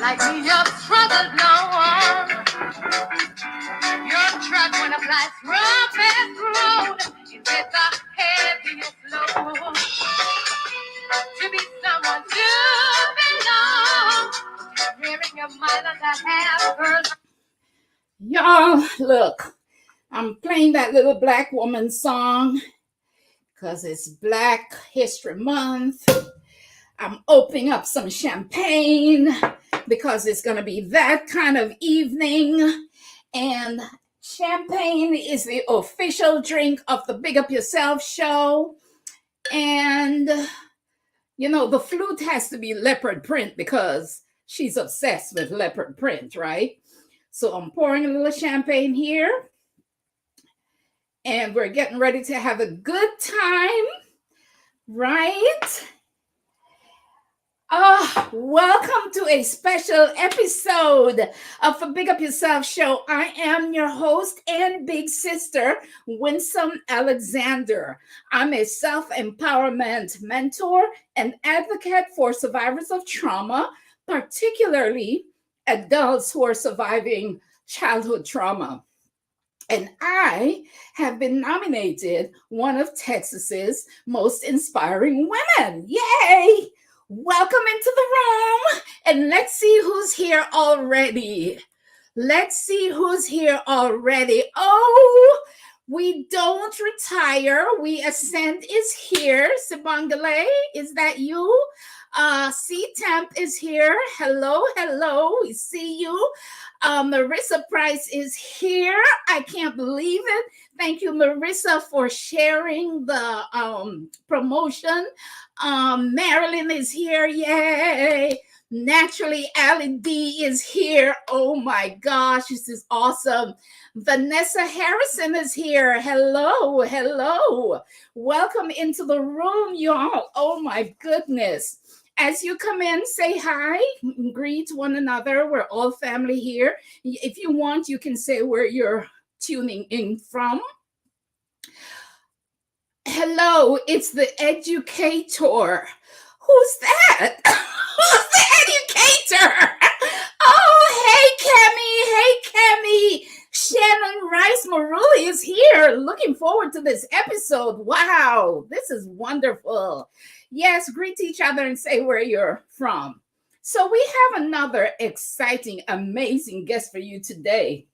like me, your trouble long. Your truck when it flies rough and road. Is it the heaviest load? To be someone to belong. Clearing your mind on that half. Y'all, look, I'm playing that little black woman song because it's Black History Month. I'm opening up some champagne because it's going to be that kind of evening. And champagne is the official drink of the Big Up Yuself Show. And, you know, the flute has to be leopard print because she's obsessed with leopard print, right? So I'm pouring a little champagne here. And we're getting ready to have a good time, right? Welcome to a special episode of the Big Up Yuself Show. I am your host and big sister, Winsome Alexander. I'm a self-empowerment mentor and advocate for survivors of trauma, particularly adults who are surviving childhood trauma. And I have been nominated one of Texas's most inspiring women. Yay! Welcome into the room, and let's see who's here already. Let's see who's here already. Oh, we don't retire. We ascend is here. Sibangale, is that you? C-Temp is here. Hello, hello. We see you. Marissa Price is here. I can't believe it. Thank you, Marissa, for sharing the promotion. Marilyn is here. Yay. Naturally, Ali D is here. Oh my gosh, this is awesome. Vanessa Harrison is here. Hello, hello. Welcome into the room, y'all. Oh my goodness. As you come in, say hi, greet one another. We're all family here. If you want, you can say where you're tuning in from. Hello, it's the educator. Who's that? Who's the educator? Oh, hey, Kemi. Shannon Rice Maruli is here. Looking forward to this episode. Wow, this is wonderful. Yes, greet each other and say where you're from. So we have another exciting, amazing guest for you today,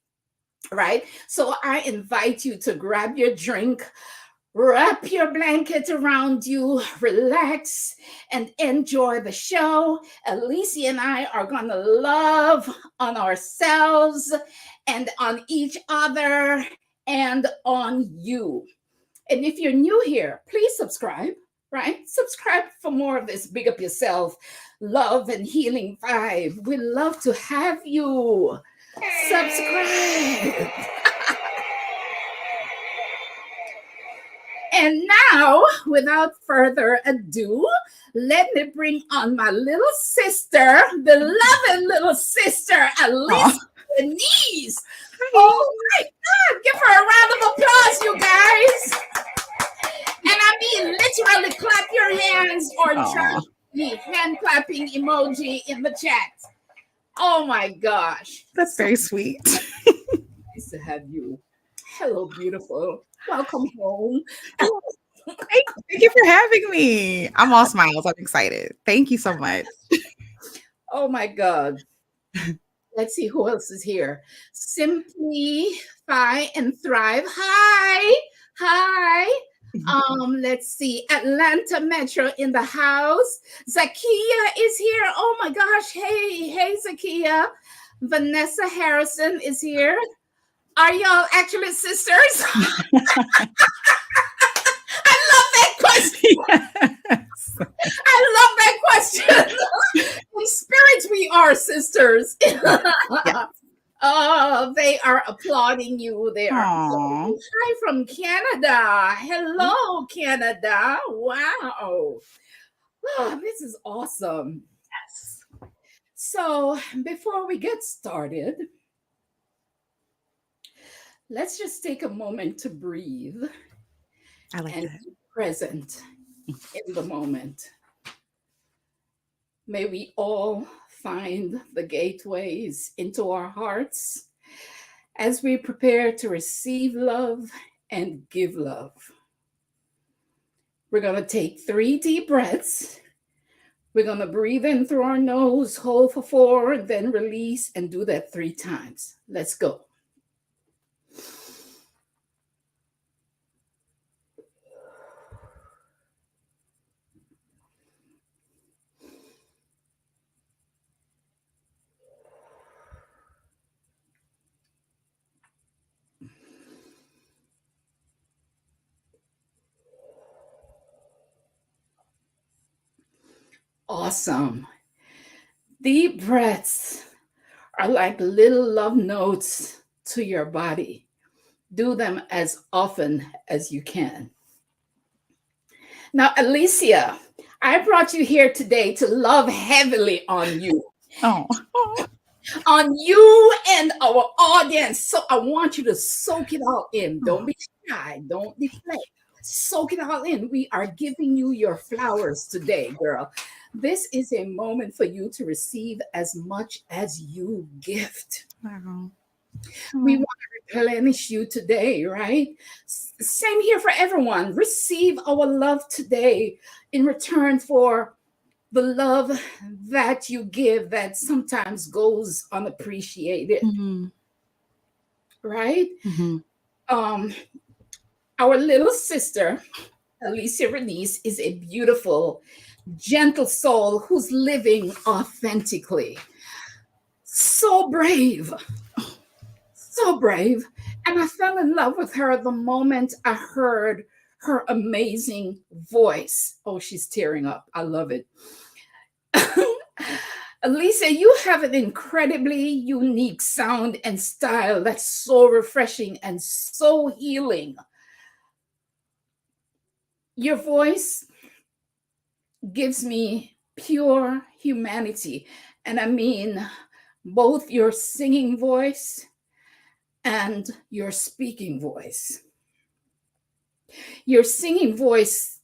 right? So I invite you to grab your drink, wrap your blanket around you, relax, and enjoy the show. Alecia and I are going to love on ourselves and on each other and on you. And if you're new here, please subscribe, right? Subscribe for more of this Big Up Yuself love and healing vibe. We love to have you. Subscribe. And now, without further ado, let me bring on my little sister, beloved little sister, Alecia Renece. Oh my God, give her a round of applause, you guys. And I mean, literally clap your hands or drop the hand clapping emoji in the chat. Oh my gosh. That's very sweet. Nice to have you. Hello, beautiful. Welcome home. Thank you for having me. I'm all smiles. I'm excited. Thank you so much. Oh my God. Let's see who else is here. Simplify and Thrive. Hi. Hi. Let's see. Atlanta Metro in the house. Zakia is here. Oh my gosh. Hey, Zakia. Vanessa Harrison is here. Are y'all actually sisters? I love that question. Yes. I love that question. In spirit, we are sisters. Yeah. Oh, they are applauding you. They are applauding. Hi from Canada. Hello, Canada. Wow. Oh, this is awesome. Yes. So before we get started, let's just take a moment to breathe and be present in the moment. May we all find the gateways into our hearts as we prepare to receive love and give love. We're going to take 3 deep breaths. We're going to breathe in through our nose, hold for 4, and then release, and do that 3 times. Let's go. Awesome. Deep breaths are like little love notes to your body. Do them as often as you can. Now, Alecia, I brought you here today to love heavily on you. Oh. On you and our audience. So I want you to soak it all in. Don't be shy. Don't deflect. Soak it all in. We are giving you your flowers today, girl. This is a moment for you to receive as much as you gift. Wow. We want to replenish you today, right? Same here for everyone. Receive our love today in return for the love that you give that sometimes goes unappreciated, right? Our little sister, Alecia Renece, is a beautiful, gentle soul who's living authentically. So brave. So brave. And I fell in love with her the moment I heard her amazing voice. Oh, she's tearing up. I love it. Alecia, you have an incredibly unique sound and style that's so refreshing and so healing. Your voice gives me pure humanity. And I mean both your singing voice and your speaking voice. Your singing voice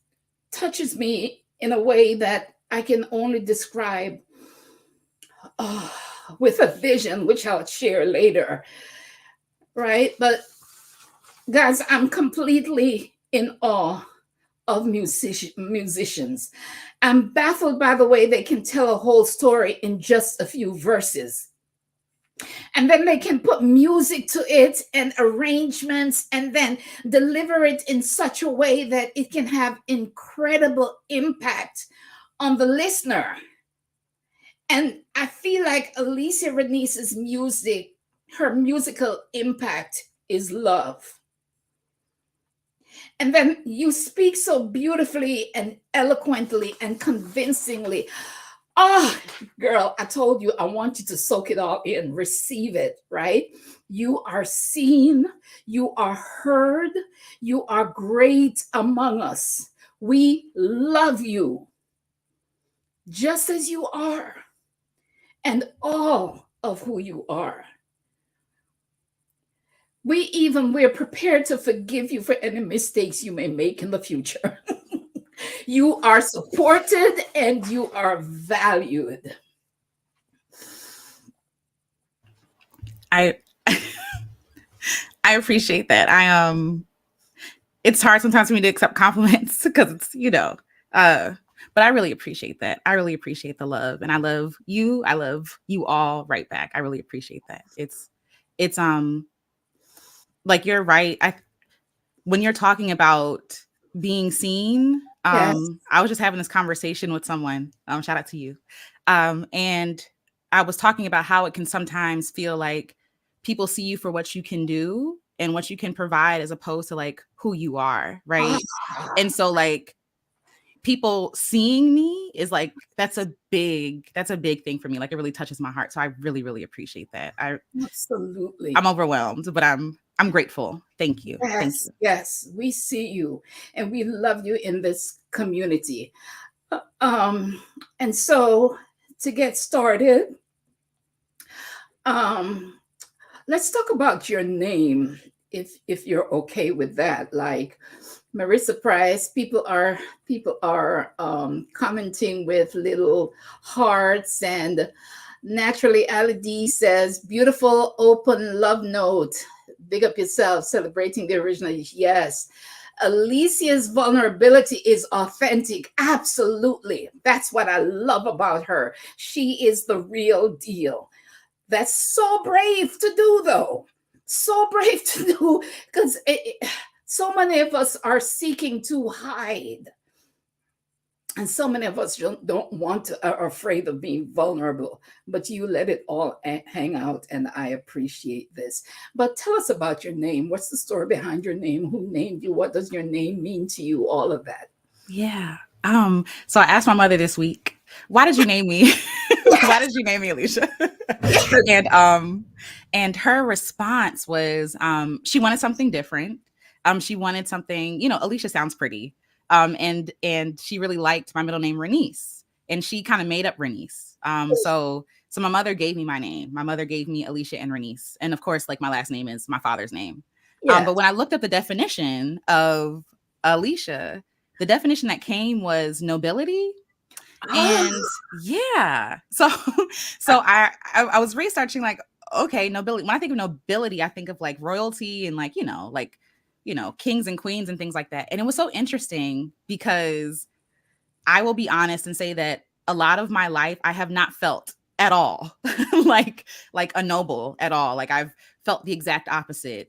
touches me in a way that I can only describe with a vision, which I'll share later, right? But guys, I'm completely in awe of musicians. I'm baffled by the way they can tell a whole story in just a few verses. And then they can put music to it and arrangements and then deliver it in such a way that it can have incredible impact on the listener. And I feel like Alecia Renece's music, her musical impact is love. And then you speak so beautifully and eloquently and convincingly. Oh, girl, I told you, I want you to soak it all in, receive it, right? You are seen, you are heard, you are great among us. We love you just as you are and all of who you are. We're prepared to forgive you for any mistakes you may make in the future. You are supported and you are valued. I appreciate that. It's hard sometimes for me to accept compliments because it's, but I really appreciate that. I really appreciate the love, and I love you. I love you all right back. I really appreciate that. It's like, you're right. When you're talking about being seen, Yes. I was just having this conversation with someone. Shout out to you. And I was talking about how it can sometimes feel like people see you for what you can do and what you can provide as opposed to like who you are, right? And so like people seeing me is like, that's a big thing for me. Like, it really touches my heart. So I really, really appreciate that. Absolutely. I'm overwhelmed, but I'm grateful. Thank you. Yes, Thank you. yes, we see you and we love you in this community. And so to get started, let's talk about your name, if you're okay with that. Like Marissa Price, people are commenting with little hearts, and Naturally, Ali D says, beautiful, open love note. Big up yourself, celebrating the original. Yes. Alicia's vulnerability is authentic. Absolutely. That's what I love about her. She is the real deal. That's so brave to do, though. So brave to do, because so many of us are seeking to hide. And so many of us don't want to, are afraid of being vulnerable, but you let it all hang out. And I appreciate this. But tell us about your name. What's the story behind your name? Who named you? What does your name mean to you? All of that. Yeah. So I asked my mother this week, why did you name me? Why did you name me Alecia? and and her response was she wanted something different. She wanted something, Alecia sounds pretty. And she really liked my middle name Renece. And she kind of made up Renece. So my mother gave me my name. My mother gave me Alecia and Renece. And of course, like my last name is my father's name. Yeah. But when I looked up the definition of Alecia, the definition that came was nobility. And yeah, so I was researching, like, okay, nobility. When I think of nobility, I think of like royalty and like, kings and queens and things like that. And it was so interesting because I will be honest and say that a lot of my life I have not felt at all like a noble at all. Like I've felt the exact opposite,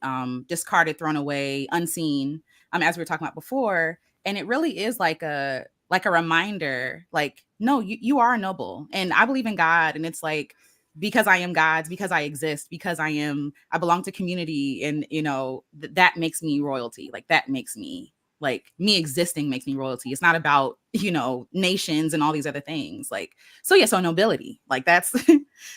discarded, thrown away, unseen, as we were talking about before. And it really is like a reminder, like, no, you are noble. And I believe in God. And it's like, because I am God's, because I exist, because I belong to community. And, that makes me royalty. Like that makes me, like, me existing makes me royalty. It's not about, nations and all these other things. Like, so nobility, like that's,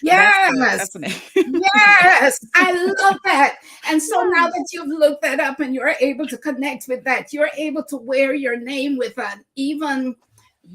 Yes. that's the name. Yes. I love that. And so now Yes. that you've looked that up and you're able to connect with that, you're able to wear your name with an even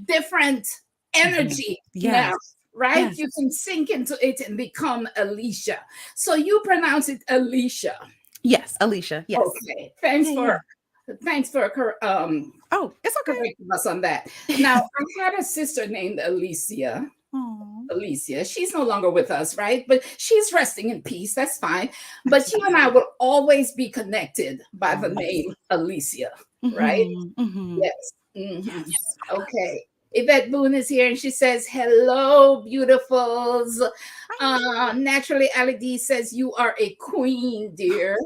different energy now, Yes. right? Yes. You can sink into it and become Alecia. So you pronounce it Alecia. Yes. Alecia. Yes. Okay. Thanks Yeah. for Oh, it's okay. correcting us on that. Now, I had a sister named Alecia. Aww. Alecia. She's no longer with us, right? But she's resting in peace. That's fine. But you and I will always be connected by the name Alecia, right? Mm-hmm. Yes. Yes. Okay. Yvette Boone is here and she says, hello, beautifuls. Naturally, Ali D says, you are a queen, dear.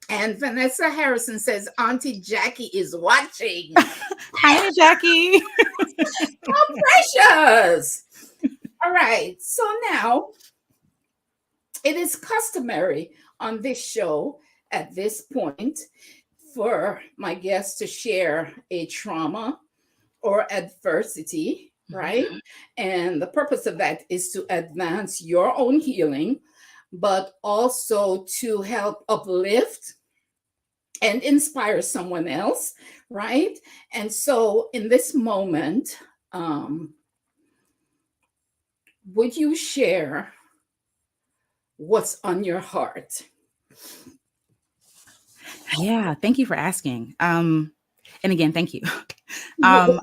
And Vanessa Harrison says, Auntie Jackie is watching. Hi, Aunt Jackie. How precious. All right. So now it is customary on this show at this point for my guests to share a trauma or adversity, right? And the purpose of that is to advance your own healing, but also to help uplift and inspire someone else, right? And so in this moment, would you share what's on your heart? Yeah, thank you for asking. And again, thank you. Um,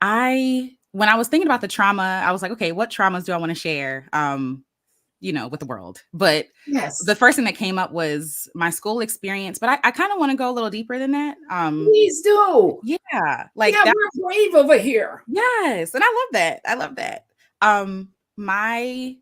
when I was thinking about the trauma, I was like, okay, what traumas do I want to share? With the world. But Yes, the first thing that came up was my school experience. But I kind of want to go a little deeper than that. please do. Yeah, like Yeah, that. we're brave over here. Yes, and I love that. I love that. My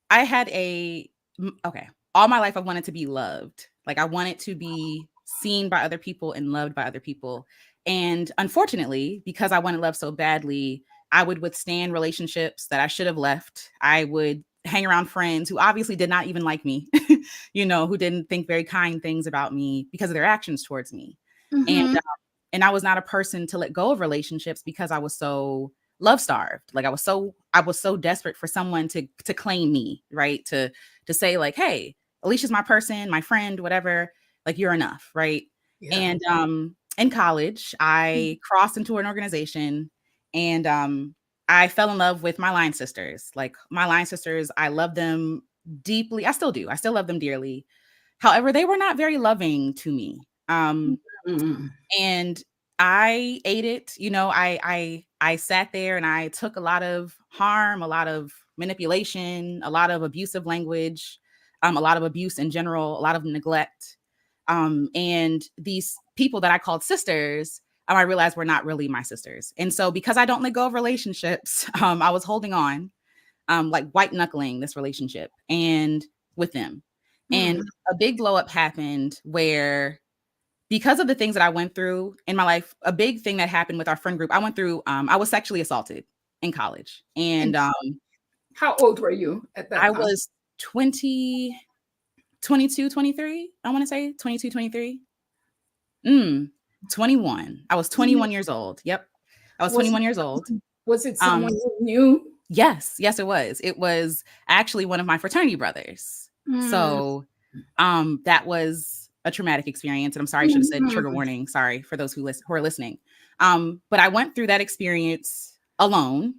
I had okay. All my life I wanted to be loved. Like I wanted to be seen by other people and loved by other people. And unfortunately, because I wanted love so badly, I would withstand relationships that I should have left. I would hang around friends who obviously did not even like me, who didn't think very kind things about me because of their actions towards me. And Mm-hmm. and I was not a person to let go of relationships because I was so love starved. Like I was so desperate for someone to claim me, right? To say like, hey, Alicia's my person, my friend, whatever, like you're enough, right? Yeah. And in college, I crossed into an organization and I fell in love with my line sisters. Like my line sisters, I love them deeply. I still do. I still love them dearly. However, they were not very loving to me. Mm-hmm. And I ate it. I sat there and I took a lot of harm, a lot of manipulation, a lot of abusive language, a lot of abuse in general, a lot of neglect. And these people that I called sisters, I realized were not really my sisters. And so because I don't let go of relationships, I was holding on, like white knuckling this relationship and with them. And Mhm. a big blow up happened where, because of the things that I went through in my life, a big thing that happened with our friend group, I was sexually assaulted in college. And And how old were you at that I time? was 20, 22, 23. I want to say 22, 23. 21. I was Mhm. 21 years old. Yep. I was Was 21 years old. was it someone Um, you knew? yes, yes, it was. It was actually one of my fraternity brothers. Mm. So that was a traumatic experience. And I'm sorry, I should have said trigger Mhm. warning. Sorry for those who are listening. But I went through that experience alone.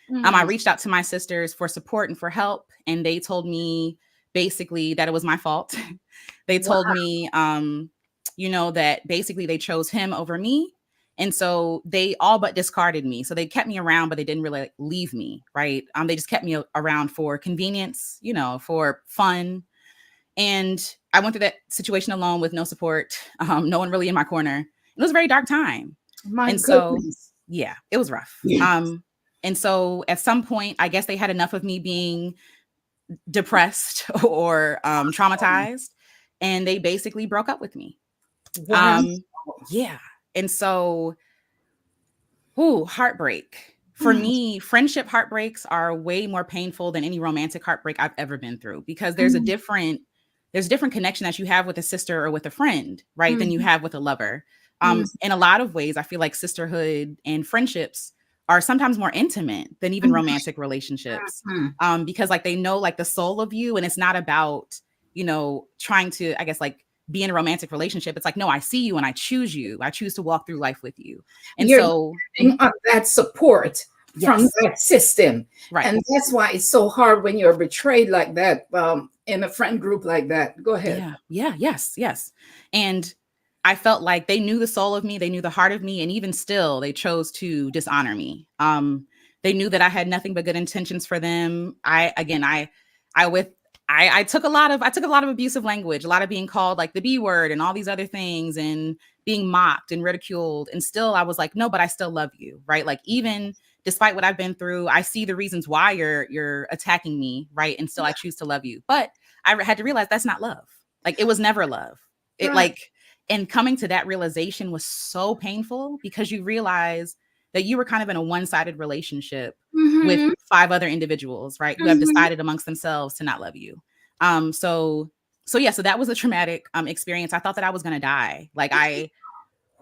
I Mhm. reached out to my sisters for support and for help, and they told me basically that it was my fault. They Wow. told me, that basically they chose him over me. And so they all but discarded me. So they kept me around, but they didn't really leave me, right? They just kept me around for convenience, for fun. And I went through that situation alone with no support, no one really in my corner. It was a very dark time. My And so, goodness. yeah, it was rough. Yeah. And so at some point, I guess they had enough of me being depressed or traumatized, and they basically broke up with me. Wow. Um, yeah. And so, heartbreak. For Mhm. me, friendship heartbreaks are way more painful than any romantic heartbreak I've ever been through, because Mhm. there's a different connection that you have with a sister or with a friend, right, than you Mhm. have with a lover. Mhm. In a lot of ways, I feel like sisterhood and friendships are sometimes more intimate than even Mhm. romantic relationships. Mhm. Because like they know like the soul of you, and it's not about, trying to, I guess, like be in a romantic relationship. It's like, no, I see you and I choose you. I choose to walk through life with you. And You're so, getting on that support from yes, that system. right. And that's why it's so hard when you're betrayed like that, in a friend group like that. Go ahead. Yeah, yeah, yes, yes. And I felt like they knew the soul of me, they knew the heart of me, and even still, they chose to dishonor me. They knew that I had nothing but good intentions for them. I with I took a lot of abusive language, a lot of being called like the B word and all these other things, and being mocked and ridiculed. And still, I was like, no, but I still love you, right? Like even despite what I've been through, I see the reasons why you're attacking me, right? And still, I choose to love you, but had to realize that's not love. Like it was never love. It Right. like, and coming to that realization was so painful, because you realize that you were kind of in a one-sided relationship with Mm-hmm. 5 other individuals, right? Who have Mm-hmm. decided amongst themselves to not love you. So yeah, so that was a traumatic experience. I thought that I was gonna die.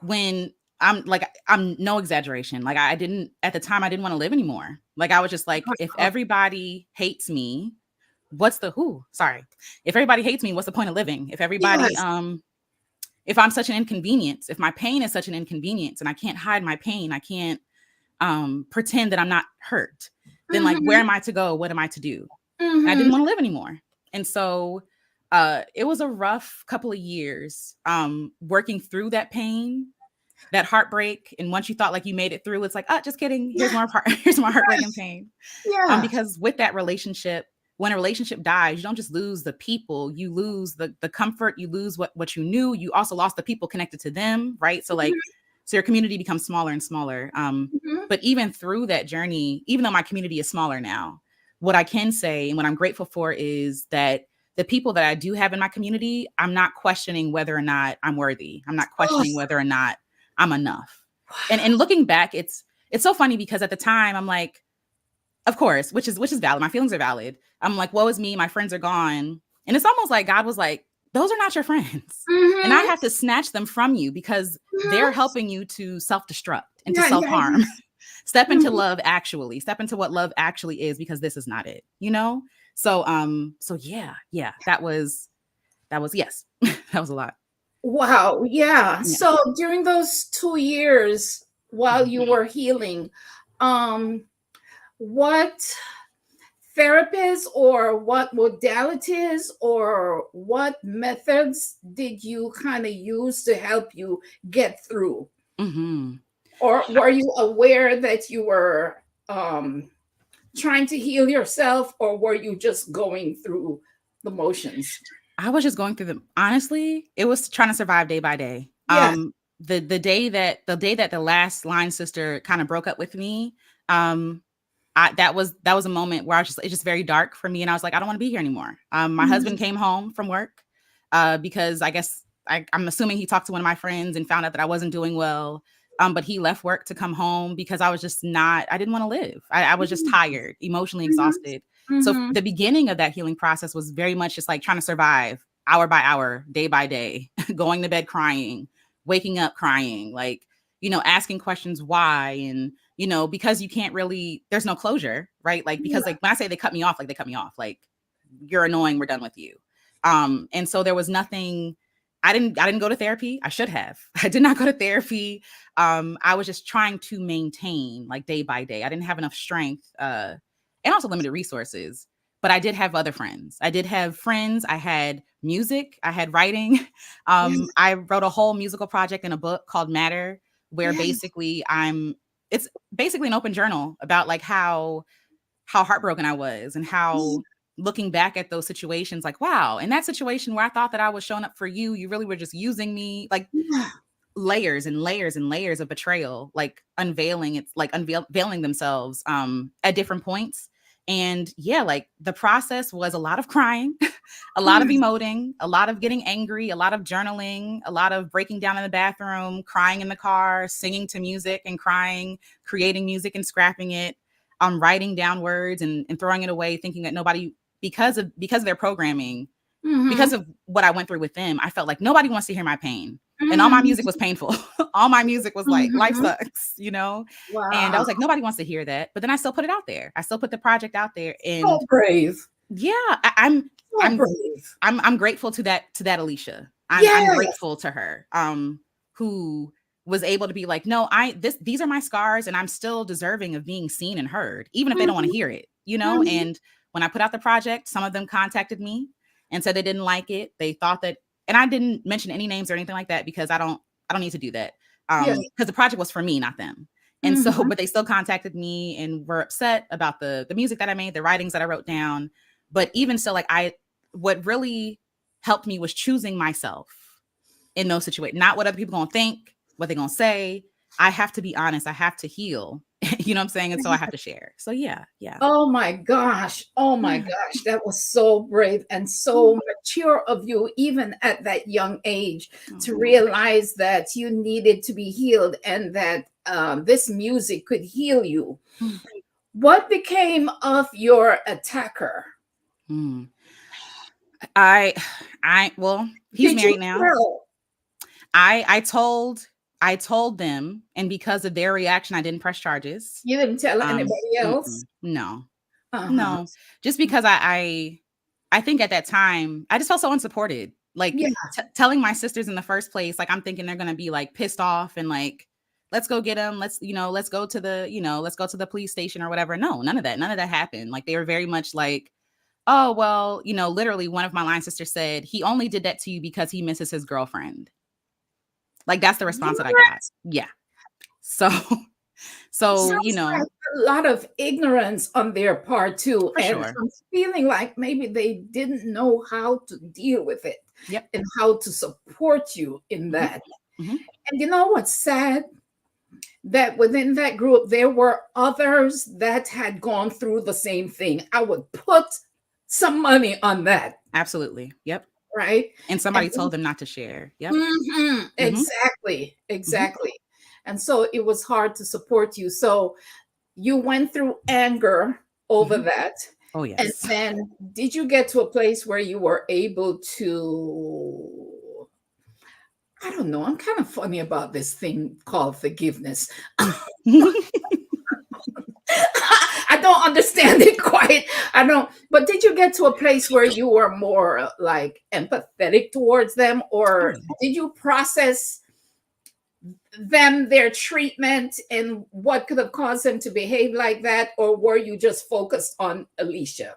When I'm no exaggeration. Like I didn't at the time I didn't want to live anymore. Like I was just like, if everybody hates me, what's the who? Sorry. If everybody hates me, what's the point of living? Yes. If I'm such an inconvenience, if my pain is such an inconvenience and I can't hide my pain, I can't pretend that I'm not hurt, then like where Mm-hmm. am I to go? What am I to do? And I Mm-hmm. didn't want to live anymore. And so it was a rough couple of years working through that pain, that heartbreak. And once you thought like you made it through, it's like, oh, just kidding. Here's more here's more heartbreak and pain. Yeah. Because with that relationship, when a relationship dies, you don't just lose the people, you lose the comfort, you lose what you knew, you also lost the people connected to them, right? So like, so your community becomes smaller and smaller. Mm-hmm. But even through that journey, even though my community is smaller now, what I can say and what I'm grateful for is that the people that I do have in my community, I'm not questioning whether or not I'm worthy. I'm not questioning Awesome. whether or not I'm enough. And looking back, it's so funny, because at the time I'm like, of course, which is valid. My feelings are valid. I'm like, woe is me, my friends are gone. And it's almost like God was like, those are not your friends. And I Mm-hmm. have to snatch them from you, because they're Mm-hmm. helping you to self-destruct and to Yeah, yeah, self-harm. yeah. Step into Mhm. love actually. Step into what love actually is, because this is not it, you know? So yeah, that was yes. That was a lot. Wow. Yeah. Yeah. So during those 2 years while Mhm. you were healing, um, what therapists or what modalities or what methods did you kind of use to help you get through? Mm-hmm. Or were you aware that you were trying to heal yourself, or were you just going through the motions? I was just going through them. Honestly, it was trying to survive day by day. Yeah. The day that the last line sister kind of broke up with me, that was a moment where it's just very dark for me, and I was like, I don't want to be here anymore. My husband came home from work because I guess I'm assuming he talked to one of my friends and found out that I wasn't doing well. But he left work to come home because I was just not. I didn't want to live. I was just tired, emotionally exhausted. So Mm-hmm. the beginning of that healing process was very much just like trying to survive hour by hour, day by day, going to bed crying, waking up crying, like, asking questions why. And, because you can't really, there's no closure, right? Like, because like when I say they cut me off, like they cut me off, like you're annoying, we're done with you. And so there was nothing, I didn't go to therapy. I should have. I did not go to therapy. I was just trying to maintain like day by day. I didn't have enough strength, and also limited resources. But I did have other friends. I did have friends. I had music. I had writing. I wrote a whole musical project in a book called Matter, where basically it's basically an open journal about like how heartbroken I was and how looking back at those situations, like, wow, in that situation where I thought that I was showing up for you, you really were just using me, like layers and layers and layers of betrayal, like unveiling themselves at different points. And yeah, like the process was a lot of crying, a lot of emoting, a lot of getting angry, a lot of journaling, a lot of breaking down in the bathroom, crying in the car, singing to music and crying, creating music and scrapping it, writing down words and throwing it away, thinking that nobody, because of their programming, because of what I went through with them, I felt like nobody wants to hear my pain. And all my music was painful. All my music was like, life sucks, And I Wow. was like, nobody wants to hear that. But then I still put it out there. I still put the project out there. So And brave. yeah, So brave. I'm grateful to that Alecia. I'm Yes. grateful to her, who was able to be like, no, these are my scars, and I'm still deserving of being seen and heard, even if they don't want to hear it, And when I put out the project, some of them contacted me and said they didn't like it. They thought that, and I didn't mention any names or anything like that because I don't need to do that. Yes. Because the project was for me, not them. And so, but they still contacted me and were upset about the music that I made, the writings that I wrote down. But even still, like what really helped me was choosing myself in those situations, not what other people gonna think, what they're gonna say. I have to be honest. I have to heal. You know what I'm saying? And so I have to share. So yeah. Oh my gosh. Oh my gosh. That was so brave and so mature of you, even at that young age, to realize that you needed to be healed and that this music could heal you. What became of your attacker? Well, he's Did married you now. tell? I told them, and because of their reaction, I didn't press charges. You didn't tell anybody else? No, Uh-huh. no, just because I think at that time I just felt so unsupported. Like telling my sisters in the first place, like I'm thinking they're gonna be like pissed off and like, let's go get them. Let's go to the police station or whatever. No, none of that happened. Like they were very much like, oh, well, literally one of my line sisters said, he only did that to you because he misses his girlfriend. Like, that's the response that I got. Yeah. So, Sounds like a lot of ignorance on their part too. And sure. I'm feeling like maybe they didn't know how to deal with it and how to support you in that. And you know what's sad? That within that group, there were others that had gone through the same thing. I would put some money on that. Absolutely. Yep. Right. And somebody told them not to share. Yep. Exactly. And so it was hard to support you. So you went through anger over that. Oh, yes. And then did you get to a place where you were able to, I don't know, I'm kind of funny about this thing called forgiveness. I don't understand it quite. I don't, but did you get to a place where you were more like empathetic towards them, or did you process them, their treatment, and what could have caused them to behave like that, or were you just focused on Alecia?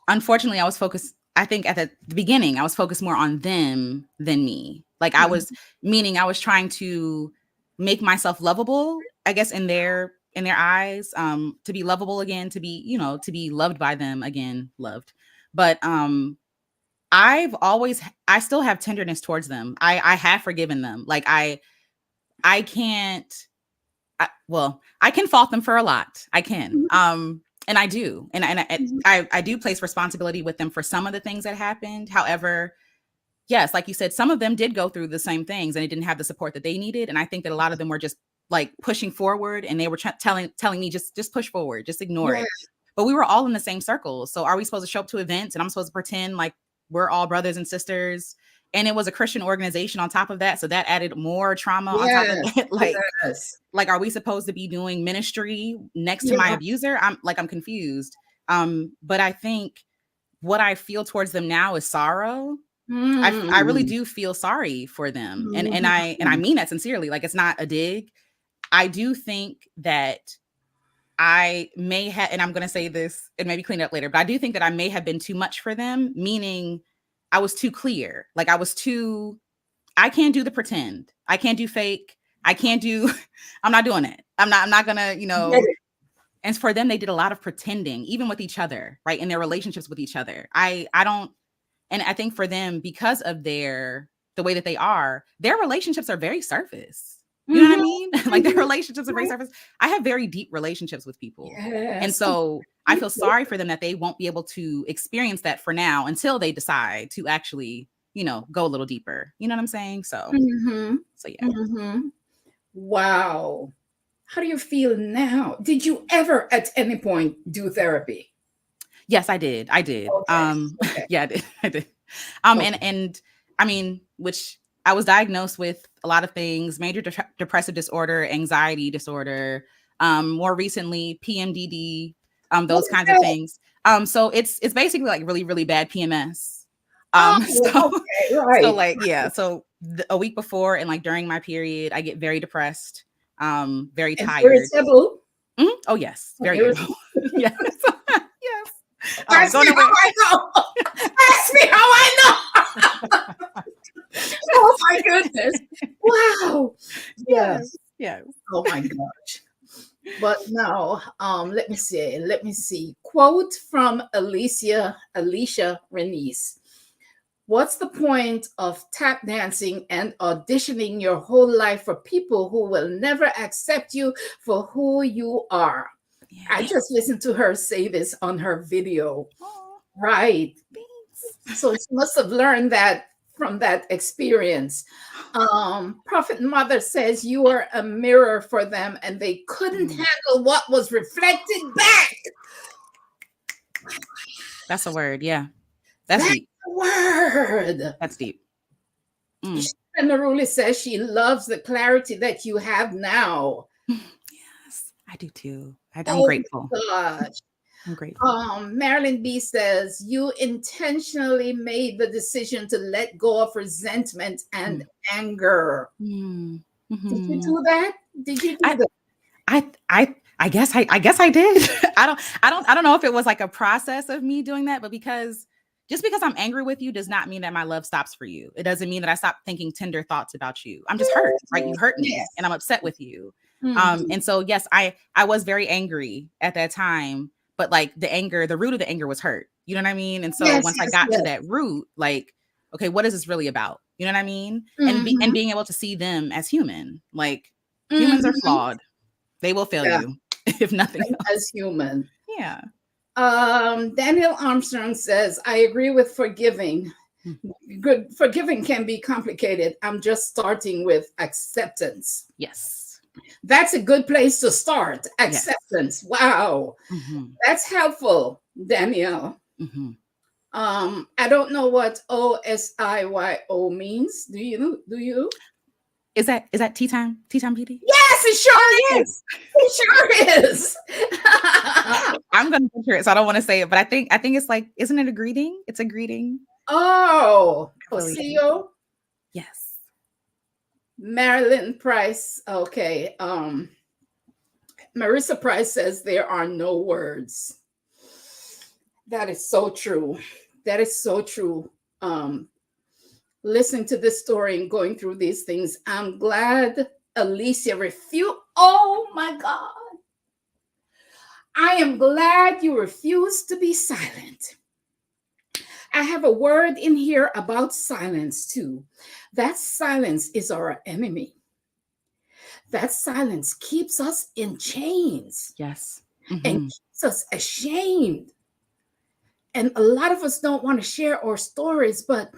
Unfortunately, I was focused, I think at the beginning, I was focused more on them than me. Like I was, meaning I was trying to make myself lovable, I guess, in their eyes, to be lovable again, to be, to be loved by them again, loved. But I still have tenderness towards them. I have forgiven them. Like I can't, I can fault them for a lot. I can. And I do. And I do place responsibility with them for some of the things that happened. However, yes, like you said, some of them did go through the same things and they didn't have the support that they needed. And I think that a lot of them were just like pushing forward, and they were telling me just push forward, just ignore it. But we were all in the same circle. So are we supposed to show up to events and I'm supposed to pretend like we're all brothers and sisters? And it was a Christian organization on top of that. So that added more trauma on top of that. Like, are we supposed to be doing ministry next to my abuser? I'm confused. But I think what I feel towards them now is sorrow. I really do feel sorry for them. And I mean that sincerely. Like, it's not a dig. I do think that I may have, and I'm going to say this and maybe clean it up later, but I do think that I may have been too much for them, meaning I was too clear. Like I can't do the pretend. I can't do fake. I'm not doing it. I'm not going to, and for them, they did a lot of pretending, even with each other, right? In their relationships with each other. I don't, and I think for them, because of the way that they are, their relationships are very surface. You know what I mean? Like, their relationships are very surface. I have very deep relationships with people. And so I feel sorry for them that they won't be able to experience that for now until they decide to actually, go a little deeper. You know what I'm saying? So, so yeah. Wow. How do you feel now? Did you ever at any point do therapy? Yes, I did. Okay. Yeah, I did. And I mean, which I was diagnosed with a lot of things: major depressive disorder, anxiety disorder, more recently PMDD, those kinds of things. So it's basically like really, really bad PMS. So like, yeah. So a week before and like during my period, I get very depressed, very tired. Irritable. Oh yes, very irritable. Yes. Yes. Ask me how I know. Ask me how I know. Oh my goodness. Wow. Yes. Oh my gosh. But now, let me see. Quote from Alecia Renece. What's the point of tap dancing and auditioning your whole life for people who will never accept you for who you are? Yeah. I just listened to her say this on her video. Oh, right. Thanks. So she must have learned that from that experience. Prophet Mother says you are a mirror for them and they couldn't handle what was reflected back. That's a word. Yeah. That's deep. A word. That's deep. And Naruli says she loves the clarity that you have now. Yes, I do too. I'm grateful. Gosh. I'm grateful. Marilyn B says you intentionally made the decision to let go of resentment and anger. Did you do that? Did you do that? I guess I did. I don't know if it was like a process of me doing that, but just because I'm angry with you does not mean that my love stops for you. It doesn't mean that I stop thinking tender thoughts about you. I'm just hurt, right? You hurt me and I'm upset with you. And so, yes, I was very angry at that time, but like the root of the anger was hurt. You know what I mean? And so once I got to that root, like, okay, what is this really about? You know what I mean? And being able to see them as human, like humans are flawed. They will fail you if nothing else. As human. Yeah. Daniel Armstrong says, I agree with forgiving. Good forgiving can be complicated. I'm just starting with acceptance. Yes. That's a good place to start. Acceptance. Yes. Wow. That's helpful, Danielle. I don't know what OSIYO means. Do you? Is that tea time? Tea time, PD? Yes, it sure is. It sure is. I'm gonna picture it, so I don't want to say it, but I think it's like, isn't it a greeting? It's a greeting. Oh, Osio. Yes. Marilyn Price. Okay. Marissa Price says there are no words. That is so true. That is so true. Listening to this story and going through these things, I'm glad Alecia refuse. Oh my God. I am glad you refuse to be silent. I have a word in here about silence too. That silence is our enemy. That silence keeps us in chains Yes. and Mm-hmm. keeps us ashamed. And a lot of us don't want to share our stories, but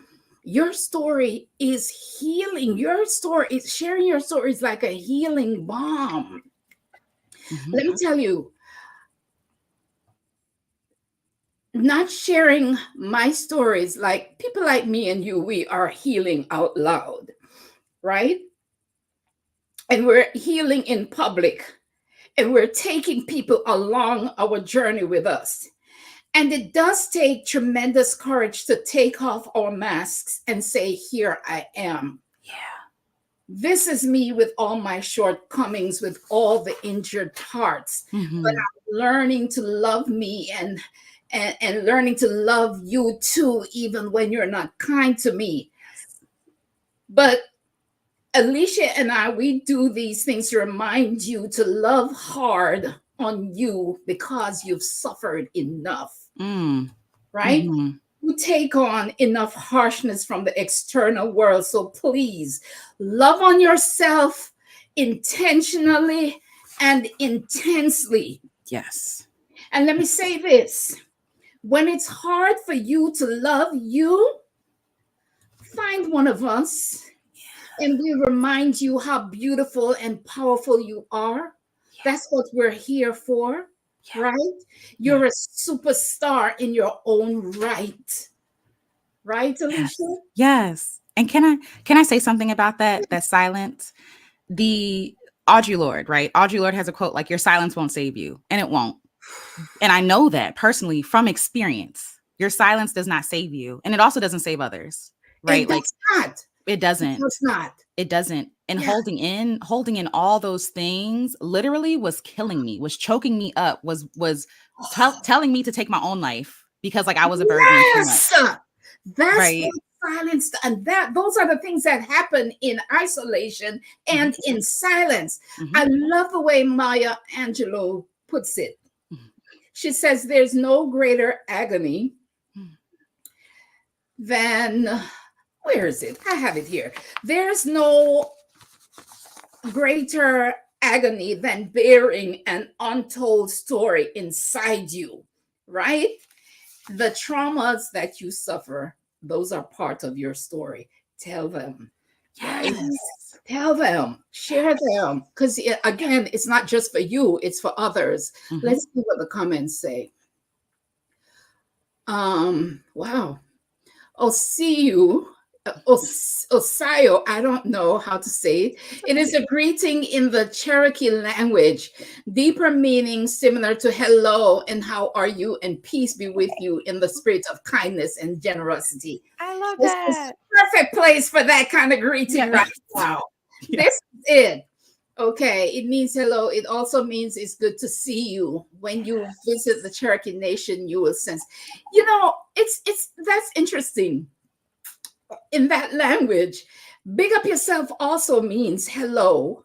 your story is healing. Your story is sharing your story is like a healing balm. Mm-hmm. Let me tell you, not sharing my stories, like people like me and you, we are healing out loud, right? And we're healing in public, and we're taking people along our journey with us. And it does take tremendous courage to take off our masks and say, here I am. Yeah. This is me with all my shortcomings, with all the injured parts. But Mm-hmm. I'm learning to love me and learning to love you too, even when you're not kind to me. But Alecia and I, we do these things to remind you to love hard on you because you've suffered enough, Mm. right? Mm-hmm. You take on enough harshness from the external world. So please love on yourself intentionally and intensely. Yes. And let me say this, when it's hard for you to love you, find one of us and we remind you how beautiful and powerful you are. Yeah. That's what we're here for, Yeah. right? Yeah. You're a superstar in your own right. Right, Yes. Alecia? Yes. And can I say something about that silence? The Audre Lorde, right? Audre Lorde has a quote like, your silence won't save you, and it won't. And I know that personally from experience. Your silence does not save you, and it also doesn't save others, right? It Like, does not. it It doesn't. does not. It doesn't. And Yeah. holding in all those things literally was killing me, was choking me up, was telling me to take my own life because like I was a burden and too Yes. much. That's Right. what silence and that those are the things that happen in isolation Mhm. and in silence. Mhm. I love the way Maya Angelou puts it. Mhm. She says there's no greater agony Mhm. than, where is it? I have it here. There's no greater agony than bearing an untold story inside you, right? The traumas that you suffer, those are part of your story. Tell them, right? Yes. Tell them, share them. Because again, it's not just for you, it's for others. Mhm. Let's see what the comments say. Wow. Oh, see you. Osayo, I don't know how to say it. It is a greeting in the Cherokee language, deeper meaning similar to hello and how are you, and peace be with you in the spirit of kindness and generosity. I love This is that. perfect place for that kind of greeting Yeah. right now. Yeah. This is it. Okay, it means hello. It also means it's good to see you. When you visit the Cherokee Nation, you will sense, it's that's interesting in that language. Big up yourself also means hello,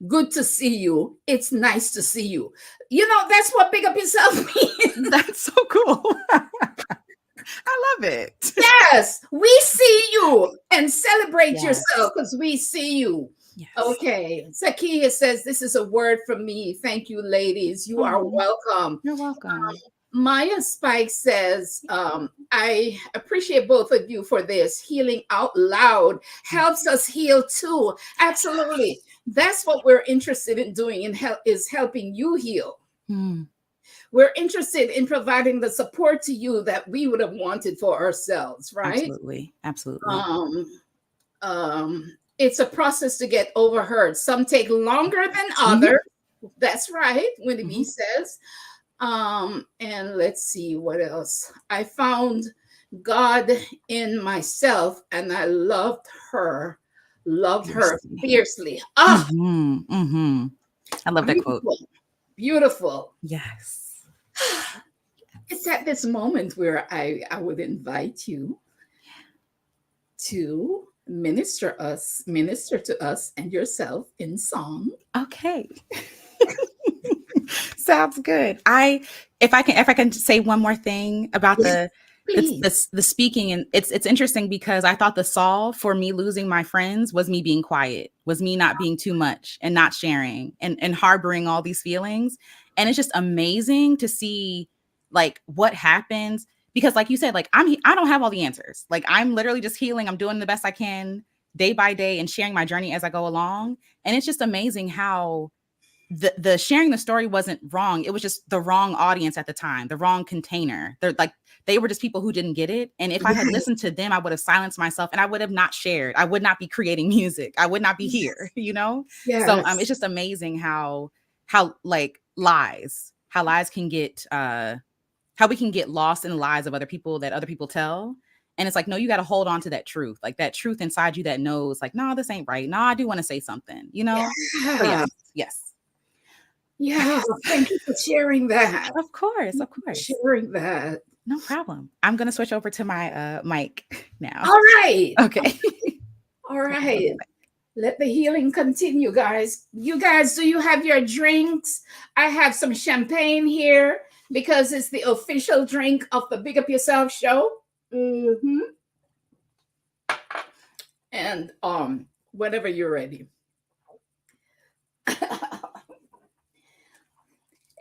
good to see you, it's nice to see you. That's what big up yourself means. That's so cool. I love it. Yes, we see you and celebrate Yes. yourself because we see you. Yes. Okay, Zakia says this is a word from me. Thank you, ladies, you are welcome. You're welcome. Maya Spike says, I appreciate both of you for this. Healing out loud helps us heal too. Absolutely. That's what we're interested in doing and is helping you heal. Mm. We're interested in providing the support to you that we would have wanted for ourselves, right? Absolutely. Absolutely. It's a process to get overheard. Some take longer than others. That's right, Winnie B says. And let's see what else. I found God in myself and I loved her fiercely. Ah, I love that quote. beautiful, beautiful. Yes. It's at this moment where I would invite you to minister to us and yourself in song. Okay. Sounds good. If I can say one more thing about Yes, the please. the speaking, and it's interesting because I thought the solve for me losing my friends was me being quiet, was me not being too much and not sharing and harboring all these feelings. And it's just amazing to see like what happens because like you said, like I don't have all the answers. Like I'm literally just healing. I'm doing the best I can day by day and sharing my journey as I go along. And it's just amazing how the sharing the story wasn't wrong. It was just the wrong audience at the time, the wrong container. They were just people who didn't get it. And if I had Yes, listened to them, I would have silenced myself and I would have not shared. I would not be creating music. I would not be here, you know? So it's yes, just amazing how like how lies can get how we can get lost in the lies of other people that other people tell. And it's like, no, you got to hold on to that truth, like that truth inside you that knows, like, no, this ain't right. No, I do want to say something, you know? So yeah, yes, yes. yeah. Thank you for sharing that. Of course, Thank of you for course. sharing that. No problem. I'm gonna switch over to my mic now. All right. Okay. All Switching over right. the mic. Let the healing continue, guys. You guys, do you have your drinks? I have some champagne here because it's the official drink of the Big Up Yourself show. hmm And whenever you're ready.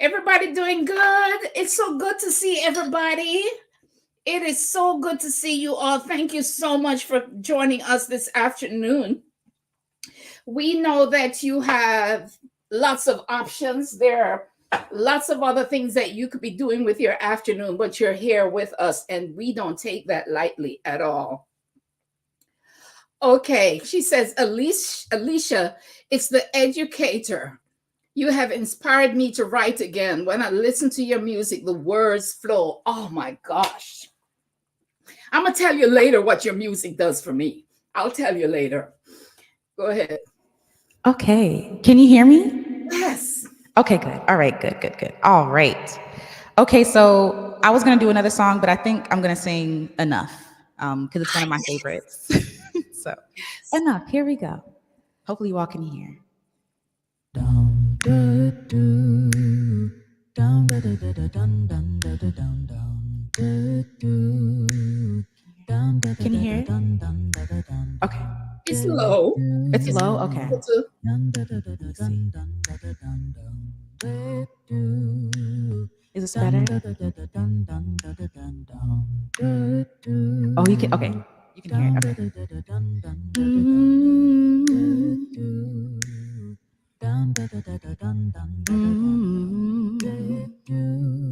Everybody doing good? It's so good to see everybody. It is so good to see you all. Thank you so much for joining us this afternoon. We know that you have lots of options. There are lots of other things that you could be doing with your afternoon, but you're here with us, and we don't take that lightly at all. Okay, she says, Alecia, it's the educator. You have inspired me to write again. When I listen to your music, the words flow. Oh my gosh. I'm going to tell you later what your music does for me. I'll tell you later. Go ahead. Okay. Can you hear me? Yes. Okay, good. All right, good, good, good. All right. Okay, so I was gonna do another song, but I think I'm gonna sing Enough. Because it's one of my favorites. So enough. Here we go. Hopefully you all can hear. Down, da, do, down, da, da, da, da, dun, dun, da, da, down, down, da, do, down, da, da, can you hear it? Dun, dun, da, da, dun, okay. It's low. It's It's low? Okay. low to, Dun, da, da, da, da, dun, dun, da, da, dun, dun, da, do. Is this better? Dun, da, da, da, dun, dun, da, da, dun, dun, da, do. Oh, you can, okay. You can hear it. Okay. Down, da, da, da, da, dun, dun, da, da, dun, dun, do.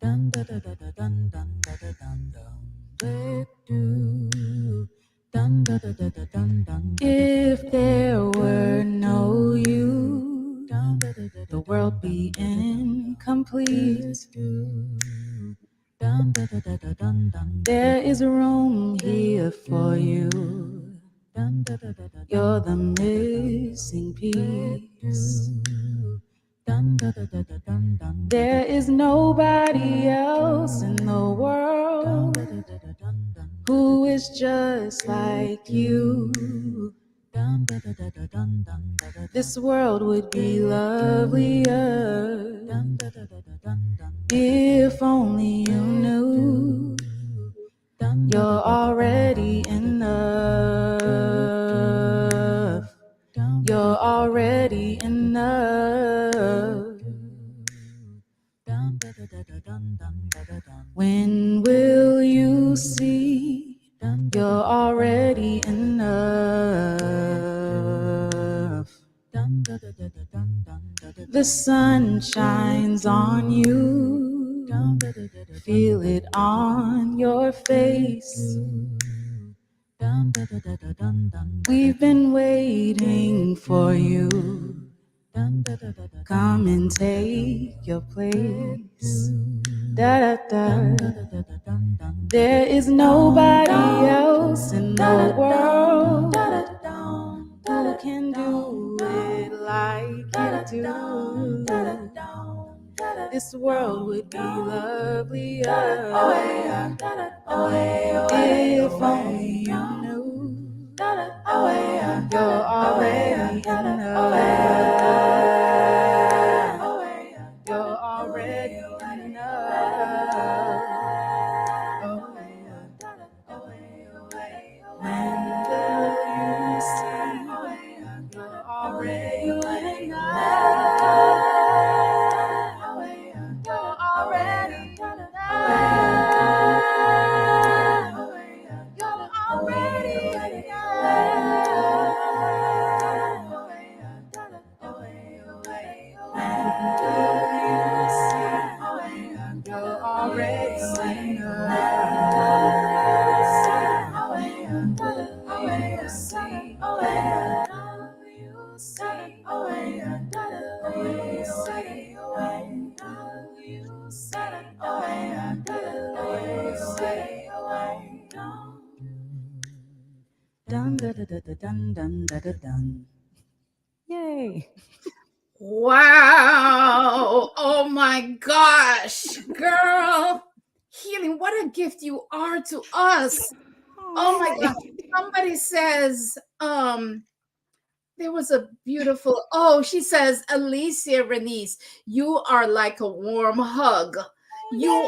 Dun, da, da, da, da, dun, dun, da, da, dun, dun, do. Dun, da, da, da, da, dun, dun, if there were no you, the world be incomplete. There is room here for you. You're the missing piece. There is nobody else in the world who is just like you. This world would be lovelier if only you knew you're already enough. You're already enough. When will you see you're already enough? The sun shines on you. Feel it on your face. We've been waiting for you. Come and take your place. Da da da. There is nobody else in the world who can do it like you do. This world would be lovelier if only you knew You're already enough. You're already enough. When do you see you're already enough? You're already enough. You're already Dun, dun, dun, dun, dun, dun, dun, dun. Yay. Wow. Oh my gosh. Girl, Healing, what a gift you are to us. Oh my God. Somebody says, there was a beautiful, she says, Alecia Renece, you are like a warm hug. You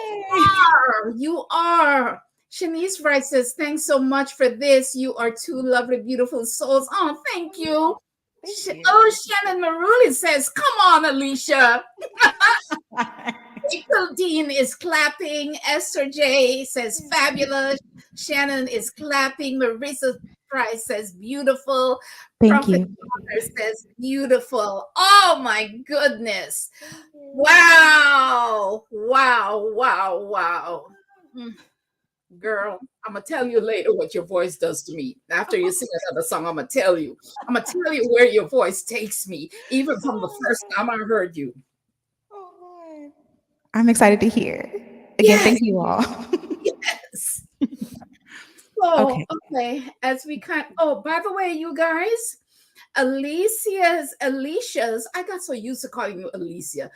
are. Shanice Wright says, thanks so much for this. You are two lovely, beautiful souls. Oh, thank you. Shannon Maruli says, come on, Alicia. April Dean is clapping. Esther J says, fabulous. Shannon is clapping. Marissa Price says, beautiful. Thank Prophet you. says, beautiful. Oh my goodness. Wow. Wow. Wow. Wow. Girl, I'm gonna tell you later what your voice does to me. After you sing another song, I'm gonna tell you. I'm gonna tell you where your voice takes me, even from the first time I heard you. I'm excited to hear. Again, thank you all. Yes. So, okay, as we by the way, you guys, Alicia's, I got so used to calling you Alecia.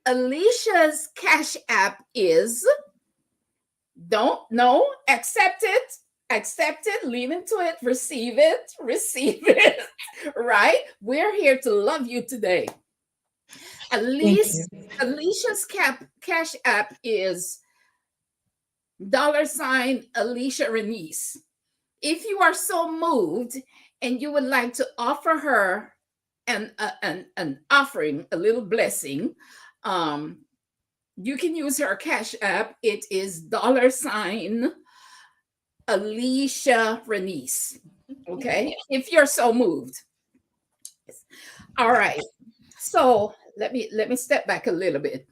Alicia's Cash App is, don't know, accept it, lean into it, receive it, right? We're here to love you today. Alicia's Cash App is $ Alecia Renece. If you are so moved and you would like to offer her an offering, a little blessing, you can use her Cash App. It is $ Alecia Renece. Okay, if you're so moved. All right. So let me step back a little bit.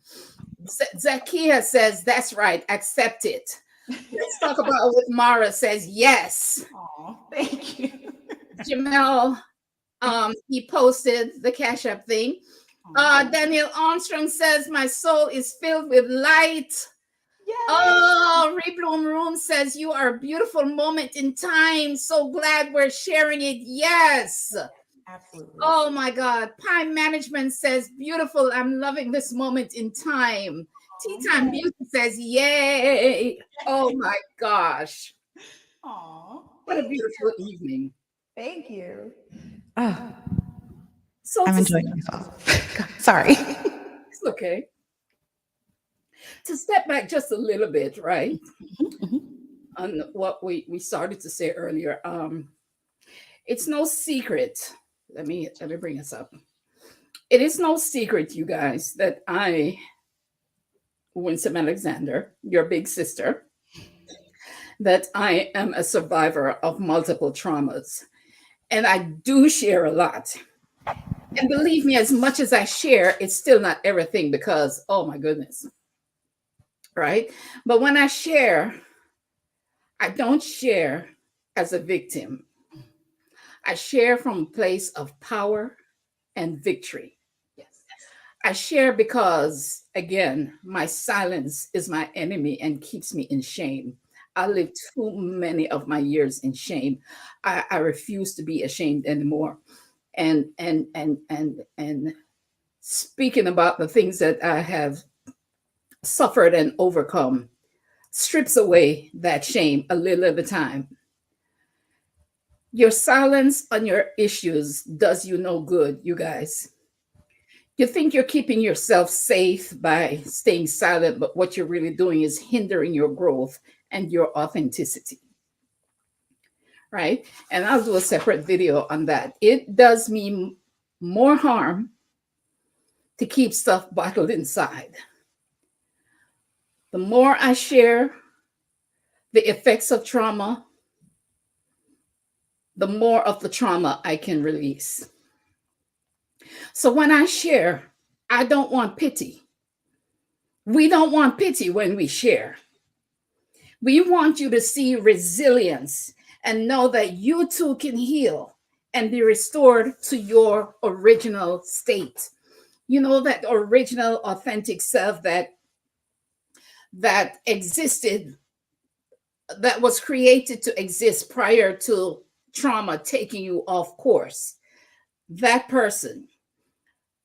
Zakia says, that's right, accept it. Let's talk about what Mara says, yes. Oh, thank you. Jamel, he posted the Cash App thing. Daniel Armstrong says, my soul is filled with light. Yay. Oh, Rebloom Room says, you are a beautiful moment in time. So glad we're sharing it. Yes. Absolutely. Oh my God. Pine Management says, beautiful. I'm loving this moment in time. Tea Time Beauty says, yay. Oh my gosh. Aww. What a beautiful evening. Thank you. So I'm enjoying myself. Sorry. It's okay. To step back just a little bit, right? On what we started to say earlier. It's no secret. Let me bring this up. It is no secret, you guys, that I, Winsome Alexander, your big sister, that I am a survivor of multiple traumas. And I do share a lot. And believe me, as much as I share, it's still not everything because, oh my goodness. Right? But when I share, I don't share as a victim. I share from a place of power and victory. Yes. I share because, again, my silence is my enemy and keeps me in shame. I lived too many of my years in shame. I refuse to be ashamed anymore. And speaking about the things that I have suffered and overcome, strips away that shame a little at a time. Your silence on your issues does you no good, you guys. You think you're keeping yourself safe by staying silent, but what you're really doing is hindering your growth and your authenticity, right? And I'll do a separate video on that. It does me more harm to keep stuff bottled inside. The more I share the effects of trauma, the more of the trauma I can release. So when I share, I don't want pity. We don't want pity when we share. We want you to see resilience and know that you too can heal and be restored to your original state. You know, that original authentic self that existed, that was created to exist prior to trauma taking you off course. That person,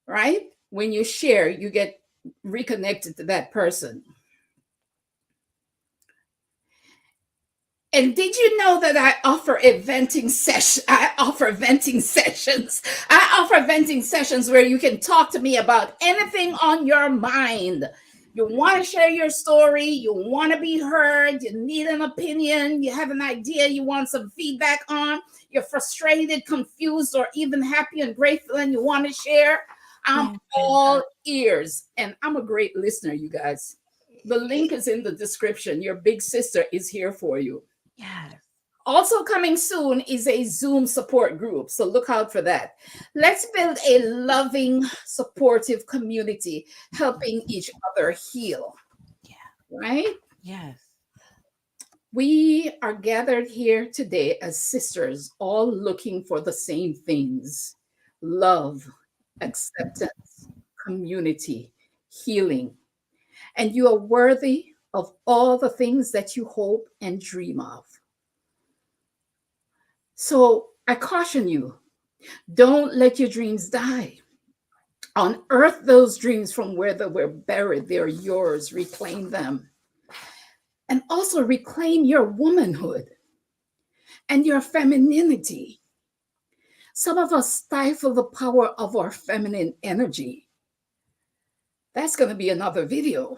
right? When you share, you get reconnected to that person. And did you know that I offer a venting session? I offer venting sessions. I offer venting sessions where you can talk to me about anything on your mind. You want to share your story, you want to be heard, you need an opinion, you have an idea you want some feedback on, you're frustrated, confused, or even happy and grateful and you want to share. I'm all ears, and I'm a great listener, you guys. The link is in the description. Your big sister is here for you. Yes. Also coming soon is a Zoom support group, so look out for that. Let's build a loving, supportive community, helping each other heal. Yeah. Right? Yes. We are gathered here today as sisters, all looking for the same things: love, acceptance, community, healing. And you are worthy of all the things that you hope and dream of. So I caution you, don't let your dreams die. Unearth those dreams from where they were buried. They're yours. Reclaim them. And also reclaim your womanhood and your femininity. Some of us stifle the power of our feminine energy. That's going to be another video.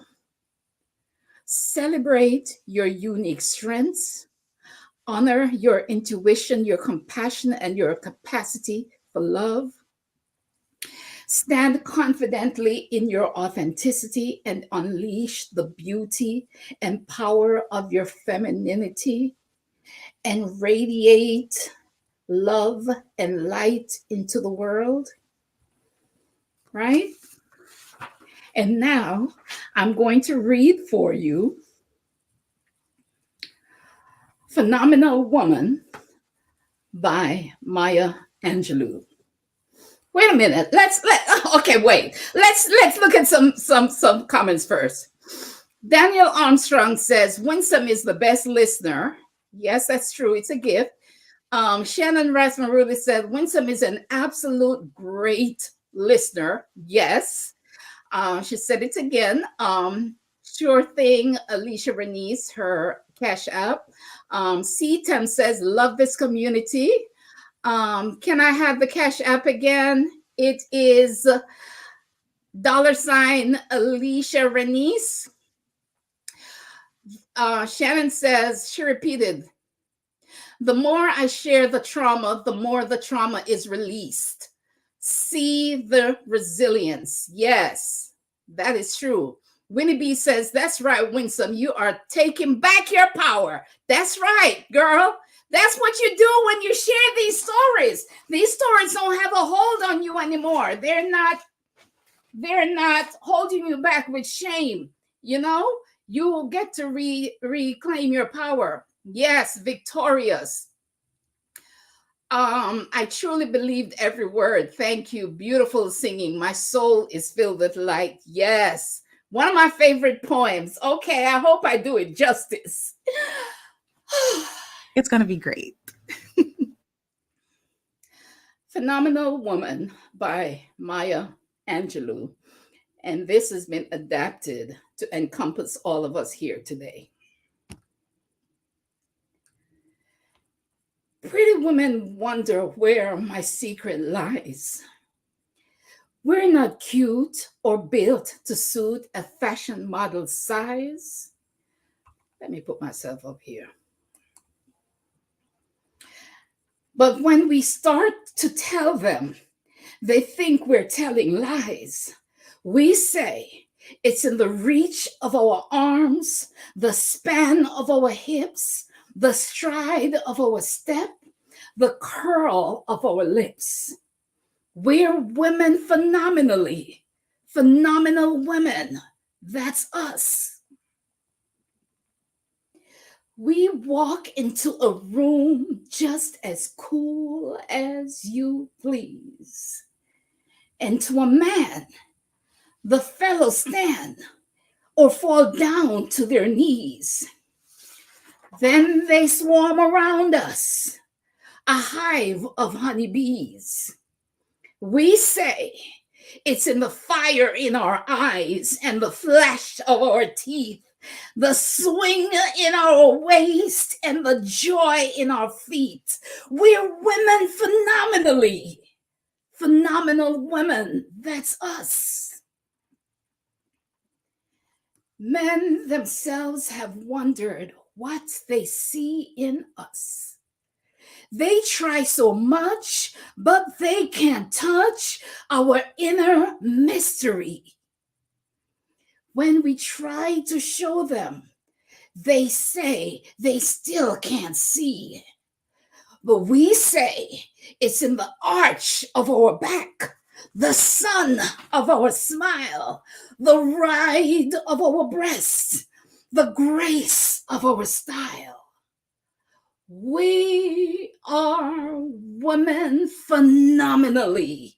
Celebrate your unique strengths. Honor your intuition, your compassion, and your capacity for love. Stand confidently in your authenticity and unleash the beauty and power of your femininity and radiate love and light into the world. Right? And now I'm going to read for you Phenomenal Woman by Maya Angelou. Wait a minute. Let's look at some comments first. Daniel Armstrong says Winsome is the best listener. Yes, that's true. It's a gift. Shannon Rasmussen said Winsome is an absolute great listener. Yes. She said it again. Sure thing, Alecia Renece, her Cash App. C10 says, love this community. Can I have the Cash App again? It is $ Alecia Renece. Shannon says, she repeated, the more I share the trauma, the more the trauma is released. See the resilience. Yes, that is true. Winnie B says, that's right, Winsome. You are taking back your power. That's right, girl. That's what you do when you share these stories. These stories don't have a hold on you anymore. They're not holding you back with shame. You know, you will get to reclaim your power. Yes, victorious. I truly believed every word. Thank you. Beautiful singing. My soul is filled with light. Yes. One of my favorite poems. Okay, I hope I do it justice. It's going to be great. Phenomenal Woman by Maya Angelou. And this has been adapted to encompass all of us here today. Pretty women wonder where my secret lies. We're not cute or built to suit a fashion model size. Let me put myself up here. But when we start to tell them, they think we're telling lies. We say it's in the reach of our arms, the span of our hips, the stride of our step, the curl of our lips. We're women phenomenally, phenomenal women. That's us. We walk into a room just as cool as you please. And to a man, the fellows stand or fall down to their knees. Then they swarm around us, a hive of honeybees. We say it's in the fire in our eyes and the flash of our teeth, the swing in our waist and the joy in our feet. We're women phenomenally. Phenomenal women. That's us. Men themselves have wondered what they see in us. They try so much, but they can't touch our inner mystery. When we try to show them, they say they still can't see. But we say it's in the arch of our back, the sun of our smile, the ride of our breast, the grace of our style. We are women phenomenally.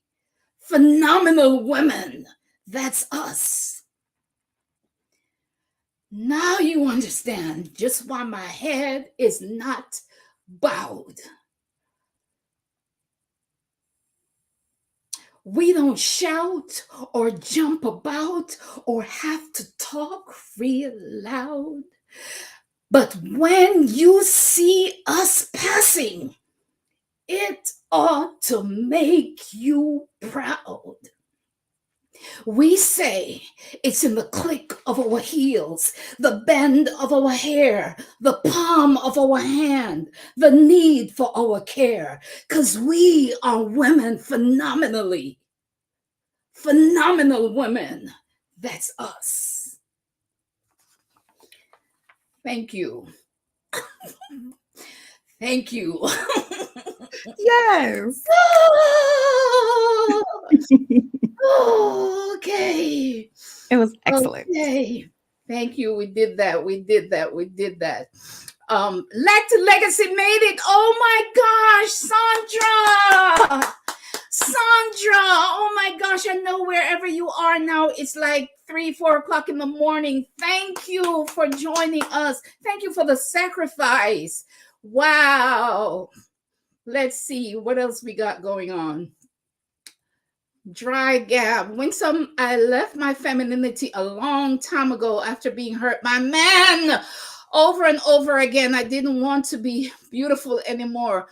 Phenomenal women. That's us. Now you understand just why my head is not bowed. We don't shout or jump about or have to talk real loud. But when you see us passing, it ought to make you proud. We say it's in the click of our heels, the bend of our hair, the palm of our hand, the need for our care, because we are women phenomenally. Phenomenal women. That's us. Thank you. Thank you. Yes. Oh, okay. It was excellent. Okay. Thank you. We did that. We did that. We did that. Lack Legacy made it. Oh my gosh, Sandra. Sandra. Oh my gosh. I know wherever you are now, it's like 3-4 o'clock in the morning. Thank you for joining us. Thank you for the sacrifice. Wow. Let's see what else we got going on. Dry Gab. Winsome, I left my femininity a long time ago after being hurt by men over and over again. I didn't want to be beautiful anymore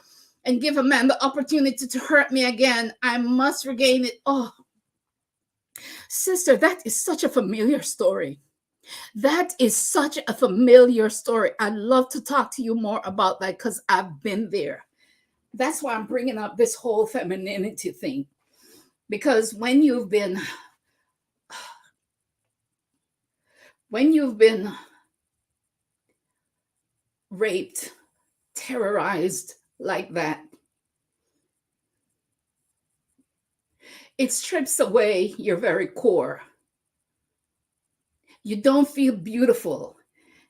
and give a man the opportunity to hurt me again. I must regain it. Oh, sister, that is such a familiar story. That is such a familiar story. I'd love to talk to you more about that because I've been there. That's why I'm bringing up this whole femininity thing. Because when you've been raped, terrorized like that, it strips away your very core. You don't feel beautiful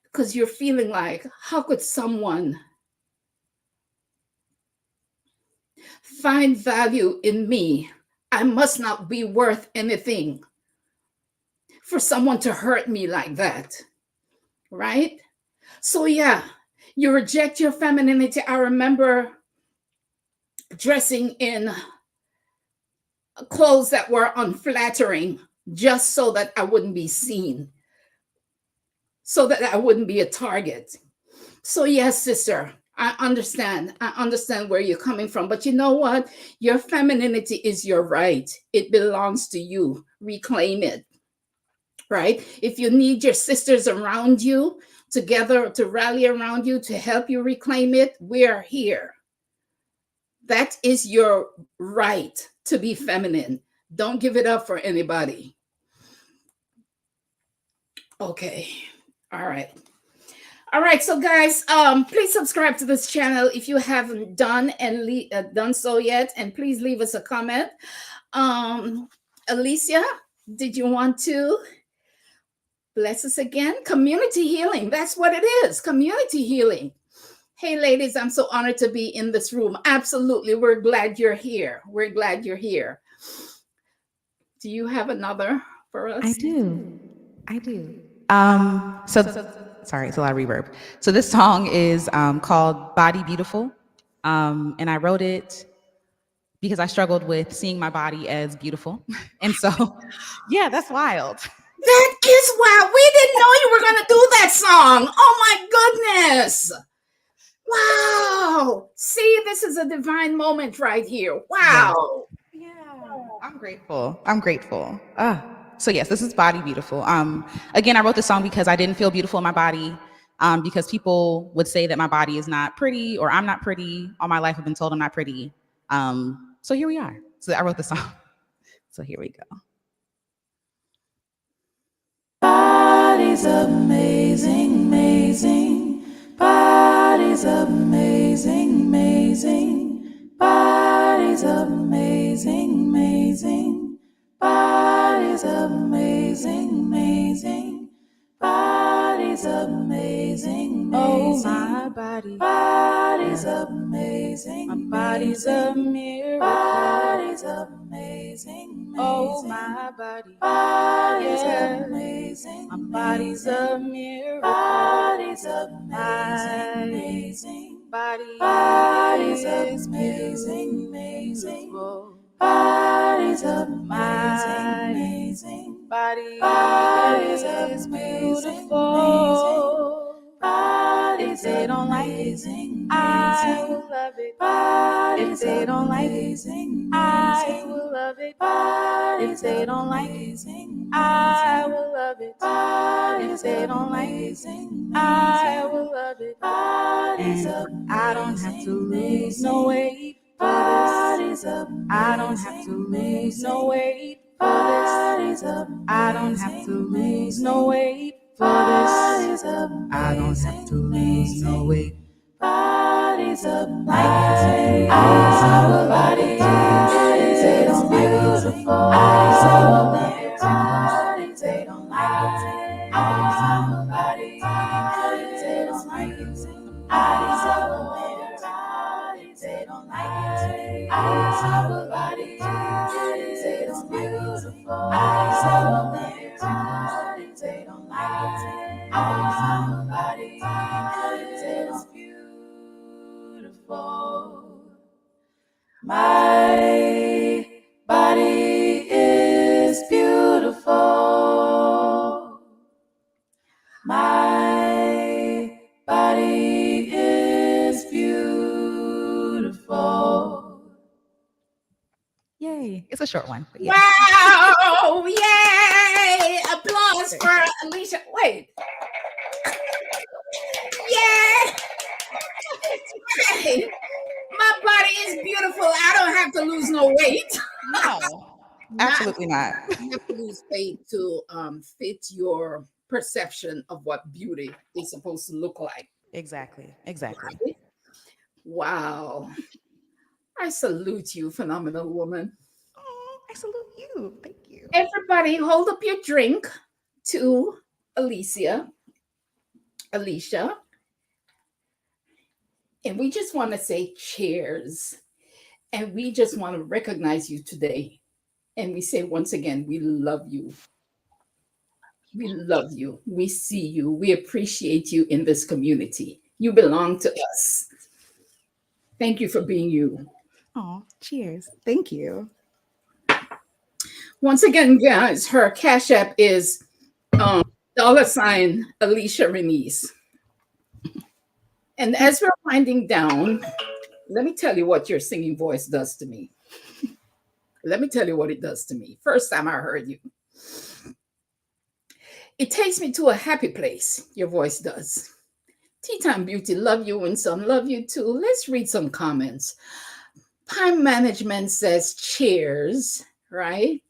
because you're feeling like, how could someone find value in me? I must not be worth anything for someone to hurt me like that, right? So yeah, you reject your femininity. I remember dressing in clothes that were unflattering just so that I wouldn't be seen, so that I wouldn't be a target. So yes, sister, I understand. I understand where you're coming from. But you know what? Your femininity is your right. It belongs to you. Reclaim it, right? If you need your sisters around you together to rally around you to help you reclaim it, we're here. That is your right to be feminine. Don't give it up for anybody. Okay. All right. All right, so guys, please subscribe to this channel if you haven't done done so yet, and please leave us a comment. Alecia, did you want to bless us again? Community healing, that's what it is. Community healing. Hey, ladies, I'm so honored to be in this room. Absolutely, we're glad you're here. We're glad you're here. Do you have another for us? I do. Sorry, it's a lot of reverb. So this song is called Body Beautiful. And I wrote it because I struggled with seeing my body as beautiful. And so, yeah, that's wild. That is wild. We didn't know you were going to do that song. Oh my goodness. Wow. See, this is a divine moment right here. Wow. Yeah, I'm grateful. So yes, this is Body Beautiful. Again, I wrote this song because I didn't feel beautiful in my body. Because people would say that my body is not pretty or I'm not pretty. All my life I've been told I'm not pretty. So here we are. So I wrote the song. So here we go. Body's amazing, amazing. Body's amazing, amazing. Body's amazing, amazing. Body's amazing, amazing. Body's amazing, amazing. Oh, my body. Body's amazing. My body's a miracle. Body's amazing, amazing. Oh, my body. Body's amazing. My body's a miracle. Body's amazing, amazing. Body's amazing, amazing. Body's amazing, amazing. Body's amazing, amazing. If they don't like it, I will love it. If they don't like it, I will love it. If they don't like it, I will love it. If they don't like it, I will love it. And I don't have to lose no weight for this. I don't have to lose no weight for this. I don't have to lose no weight for this. I don't have to lose no weight. Body's up like our body. They don't like beautiful. Our body. They don't like it. Our body. They don't like it. Our body. They don't like it. Our body. They don't beautiful. Our body. They don't like it. Our body. They don't beautiful. My body is beautiful. My body is beautiful. Yay. It's a short one. But yeah. Wow. Yay. Applause for Alecia. Wait. Yay. Hey, my body is beautiful. I don't have to lose no weight. No, absolutely not. You have to lose weight to fit your perception of what beauty is supposed to look like. Exactly. Right? Wow. I salute you, phenomenal woman. Oh, I salute you. Thank you. Everybody, hold up your drink to Alecia. And we just want to say cheers. And we just want to recognize you today. And we say once again, we love you. We love you. We see you. We appreciate you in this community. You belong to us. Thank you for being you. Oh, cheers. Thank you. Once again, guys, her Cash App is $Alecia Renece. And as we're winding down, let me tell you what your singing voice does to me. Let me tell you what it does to me. First time I heard you, it takes me to a happy place. Your voice does. Tea Time Beauty, love you and some love you too. Let's read some comments. Time Management says cheers, right?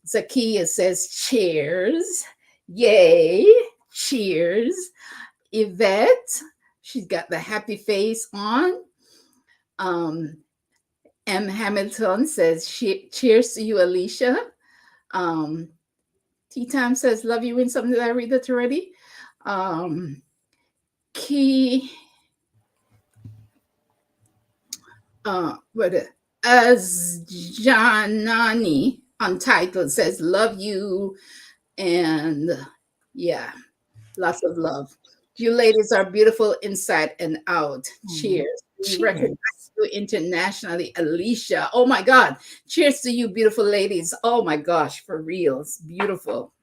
Zakia says cheers. Yay, cheers. Yvette, she's got the happy face on. M. Hamilton says cheers to you, Alicia. Tea Time says love you and something. Did I read that already? Key what as Janani Untitled says love you, and yeah, lots of love. You ladies are beautiful inside and out. Cheers. We Cheers. recognize you internationally, Alicia. Oh my God. Cheers to you, beautiful ladies. Oh my gosh, for real. It's beautiful.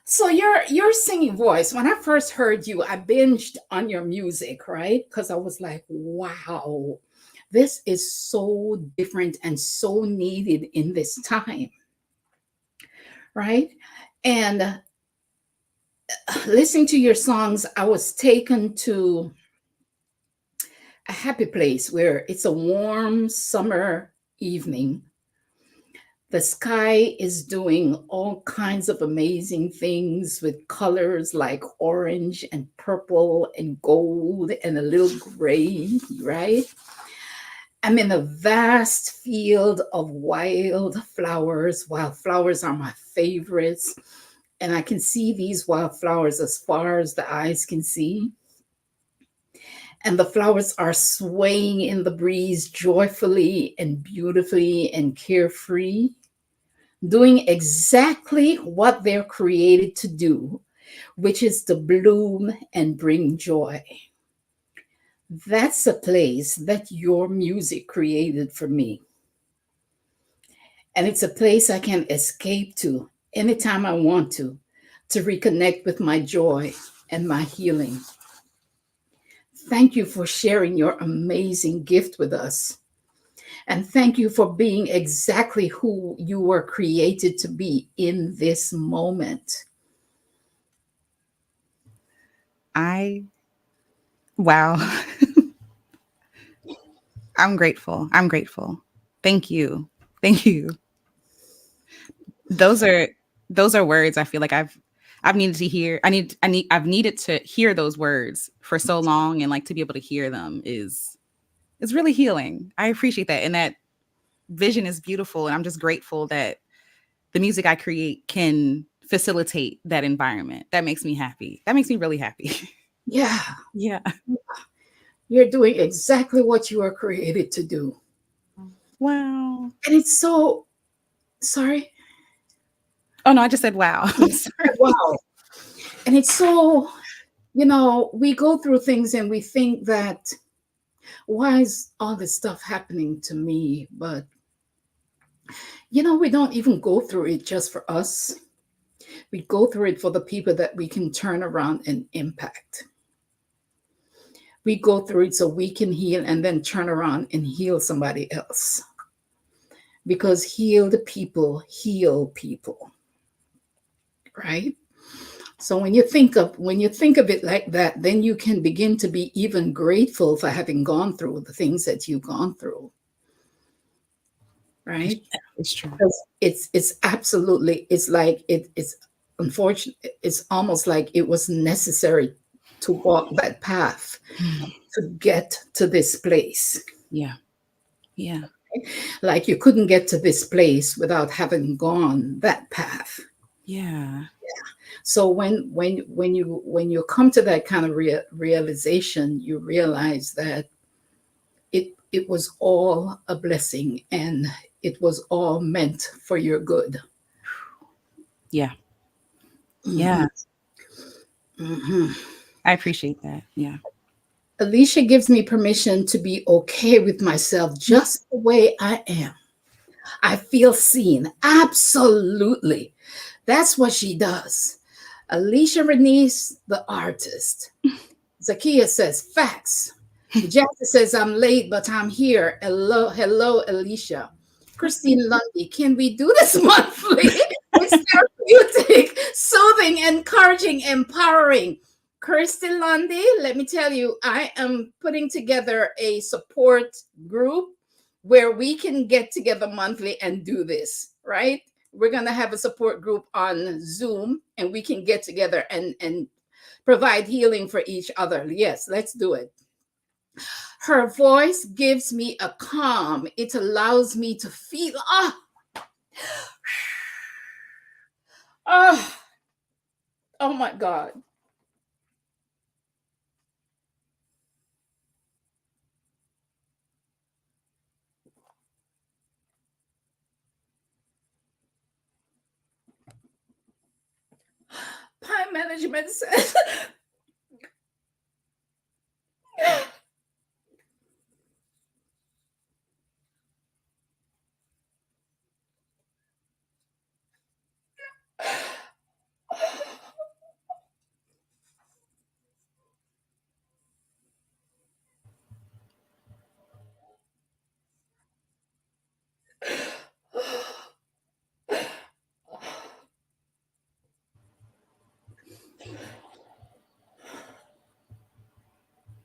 So your singing voice, when I first heard you, I binged on your music, right? Because I was like, wow, this is so different and so needed in this time, right? And listening to your songs, I was taken to a happy place where it's a warm summer evening. The sky is doing all kinds of amazing things with colors like orange and purple and gold and a little gray, right? I'm in a vast field of wildflowers. Wildflowers are my favorites. And I can see these wildflowers as far as the eyes can see. And the flowers are swaying in the breeze joyfully and beautifully and carefree, doing exactly what they're created to do, which is to bloom and bring joy. That's a place that your music created for me. And it's a place I can escape to anytime I want to reconnect with my joy and my healing. Thank you for sharing your amazing gift with us. And thank you for being exactly who you were created to be in this moment. Wow. I'm grateful. I'm grateful. Thank you. Thank you. Those are words I feel like I've needed to hear. I've needed to hear those words for so long, and like to be able to hear them is really healing. I appreciate that. And that vision is beautiful. And I'm just grateful that the music I create can facilitate that environment. That makes me happy. That makes me really happy. Yeah. Yeah. You're doing exactly what you are created to do. Wow. And it's so, sorry. Oh no, I just said wow. I'm sorry. Wow. And it's so, we go through things and we think that, why is all this stuff happening to me? But, we don't even go through it just for us. We go through it for the people that we can turn around and impact. We go through it so we can heal and then turn around and heal somebody else. Because healed people heal people. Right? So when you think of it like that, then you can begin to be even grateful for having gone through the things that you've gone through. Right? It's true. Because it's absolutely, it's like it's unfortunate. It's almost like it was necessary to walk that path to get to this place. Yeah. Yeah. Like you couldn't get to this place without having gone that path. Yeah. So when you come to that kind of realization, you realize that it was all a blessing and it was all meant for your good. Yeah. Mm-hmm. Yeah. Mm-hmm. I appreciate that. Yeah. Alicia gives me permission to be okay with myself just the way I am. I feel seen. Absolutely. That's what she does. Alecia Renece, the artist. Zakia says, facts. Jackie says, I'm late, but I'm here. Hello, Alicia. Christine Lundy, can we do this monthly? It's therapeutic, soothing, encouraging, empowering. Christine Lundy, let me tell you, I am putting together a support group where we can get together monthly and do this, right? We're going to have a support group on Zoom and we can get together and provide healing for each other. Yes, let's do it. Her voice gives me a calm. It allows me to feel, oh, oh my God. Time management says,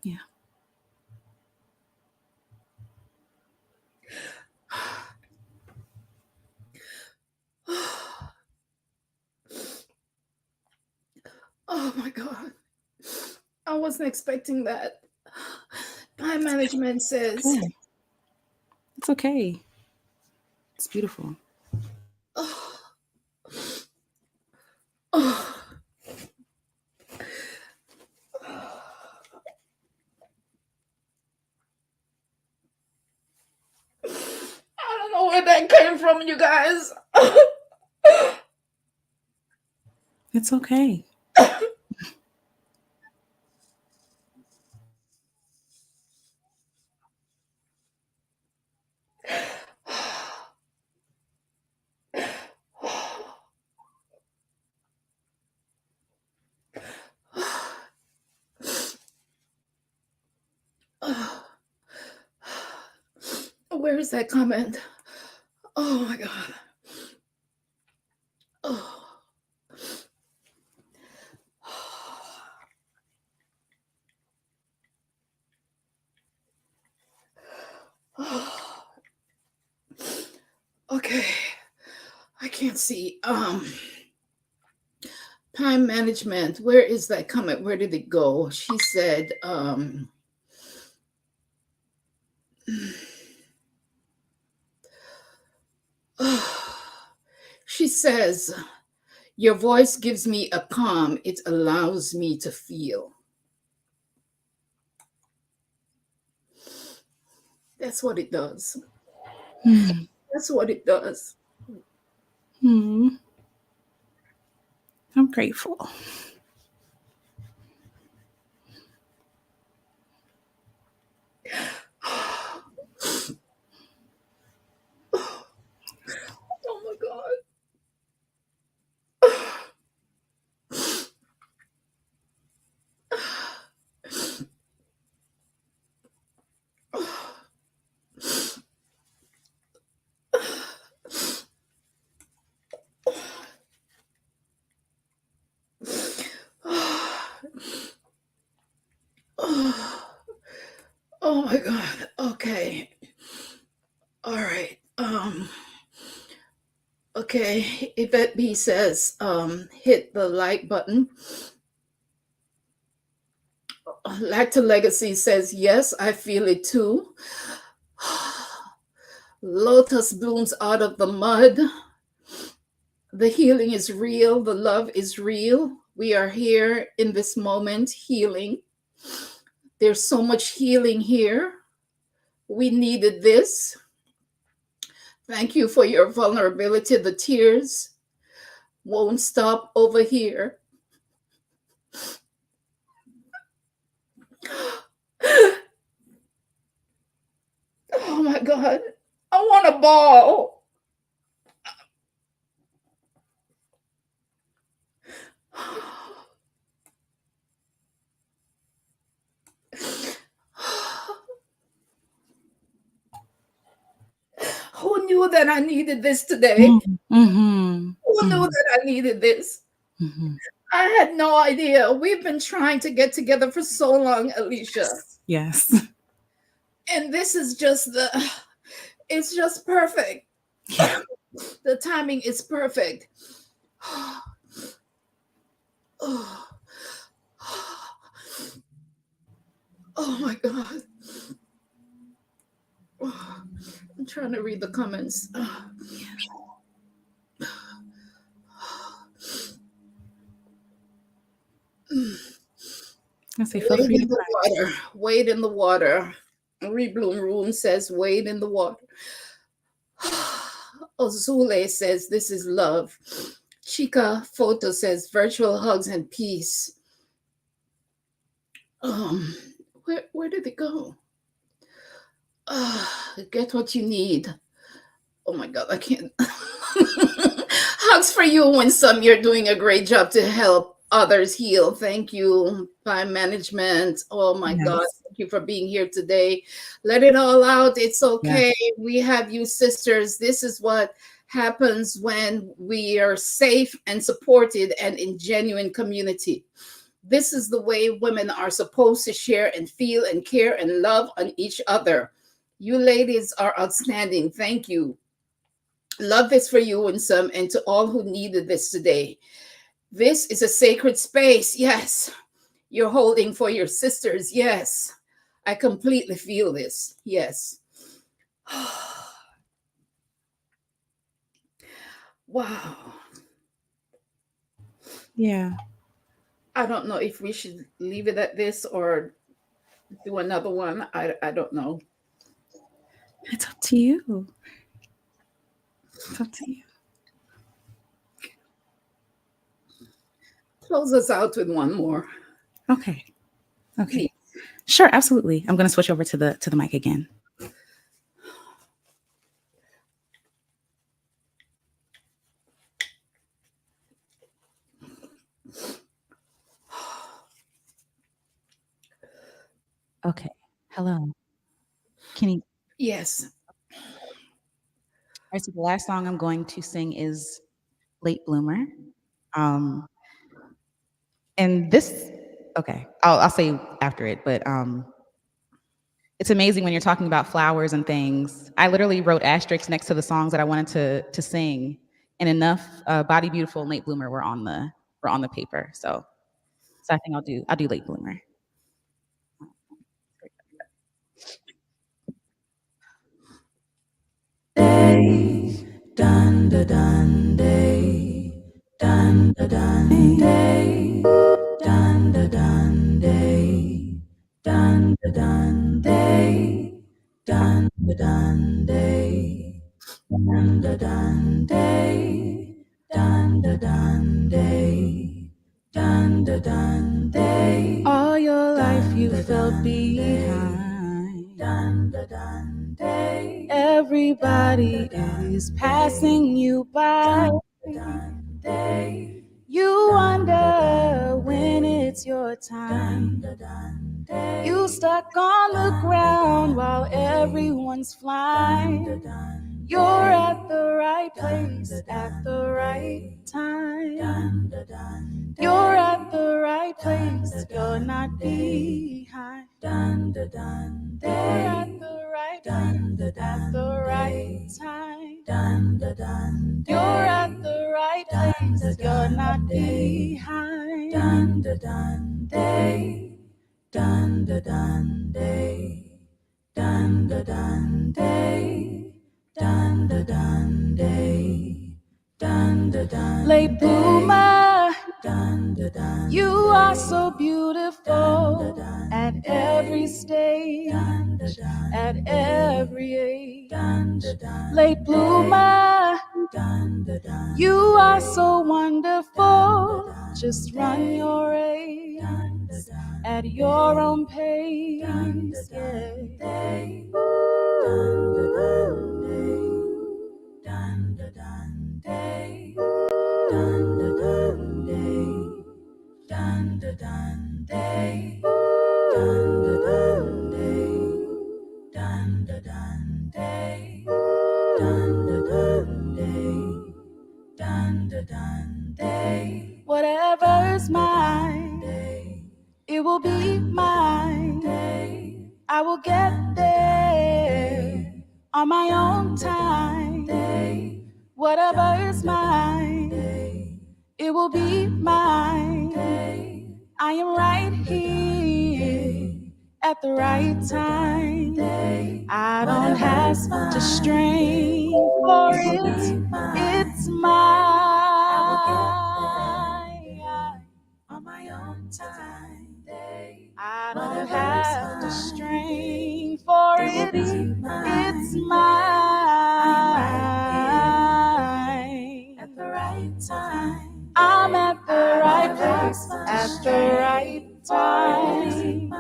Yeah. oh my God. I wasn't expecting that. Time management says, Okay. It's okay. It's beautiful. oh, oh. I don't know where that came from, you guys. It's okay. Where is that comment? Oh my God. Oh. Okay. I can't see. Time management. Where is that comment? Where did it go? She said, she says, your voice gives me a calm. It allows me to feel. That's what it does. Hmm. That's what it does. Hmm. I'm grateful. Oh my God. Oh my God. Okay. All right. Okay. Yvette B says, hit the like button. Lacta Legacy says, yes, I feel it too. Lotus blooms out of the mud. The healing is real. The love is real. We are here in this moment healing. There's so much healing here. We needed this. Thank you for your vulnerability. The tears won't stop over here. Oh my God. I want a ball. that I needed this today? Mm-hmm. Who knew that I needed this? Mm-hmm. I had no idea. We've been trying to get together for so long, Alecia. Yes. And this is just it's just perfect. Yeah. The timing is perfect. Oh, oh my God. I'm trying to read the comments. I say feel Wade free to in the water. Wade in the water. Rebloom Room says, wade in the water. Ozule says, this is love. Chica Photo says, virtual hugs and peace. Um, where did it go? Get what you need. Oh my God, I can't. Hugs for you, Winsome. You're doing a great job to help others heal. Thank you, time management. Oh my Yes. God, thank you for being here today. Let it all out. It's okay. Yes. We have you, sisters. This is what happens when we are safe and supported and in genuine community. This is the way women are supposed to share and feel and care and love on each other. You ladies are outstanding. Thank you. Love is for you and some, and to all who needed this today. This is a sacred space. Yes. You're holding for your sisters. Yes. I completely feel this. Yes. Wow. Yeah. I don't know if we should leave it at this or do another one. I don't know. It's up to you. It's up to you. Close us out with one more. Okay. Okay. Please. Sure, absolutely. I'm going to switch over to the mic again. Okay. Hello. Can you? Yes. All right. So the last song I'm going to sing is "Late Bloomer," and this. Okay, I'll say after it, but it's amazing when you're talking about flowers and things. I literally wrote asterisks next to the songs that I wanted to sing, and enough "Body Beautiful" and "Late Bloomer" were on the paper. So I think I'll do "Late Bloomer." Day, dun da dun day, dun da dun day, dun da dun day, dun da dun day, dun da dun day, dun da dun day, dun da dun day, dun da dun day. All your life you felt behind. Dun da dun day. Everybody is passing you by. Dun day. You wonder when it's your time. Dun day. You stuck on the ground while everyone's flying. You're at the right place at the right time. You're at the right place. You're not behind. You're at the right place at the right time. You're at the right place. You're not behind. Dun da dun day. Dun da dun day. Dun da dun day. Dun da dun day. Dun da dun. Late bloomer. Dun da dun. You are so beautiful at every stage. Dun da dun. At every age. Dun da dun. Late bloomer. Dun da dun. You are so wonderful. Just run your race at your own pace. Yeah. Dun da dun day. Dun da dun day. Dun da dun day. Dun da dun day. Dun da dun day. Dun da dun day. Dun da dun. Whatever's mine, it will be mine. I will get there on my own time. Whatever's mine, it will be mine. I am right here at the right time. I don't have to strain for it. It's mine. On my own time. I don't have to strain for it. It's mine. At the right time. I'm at the right place at the right time.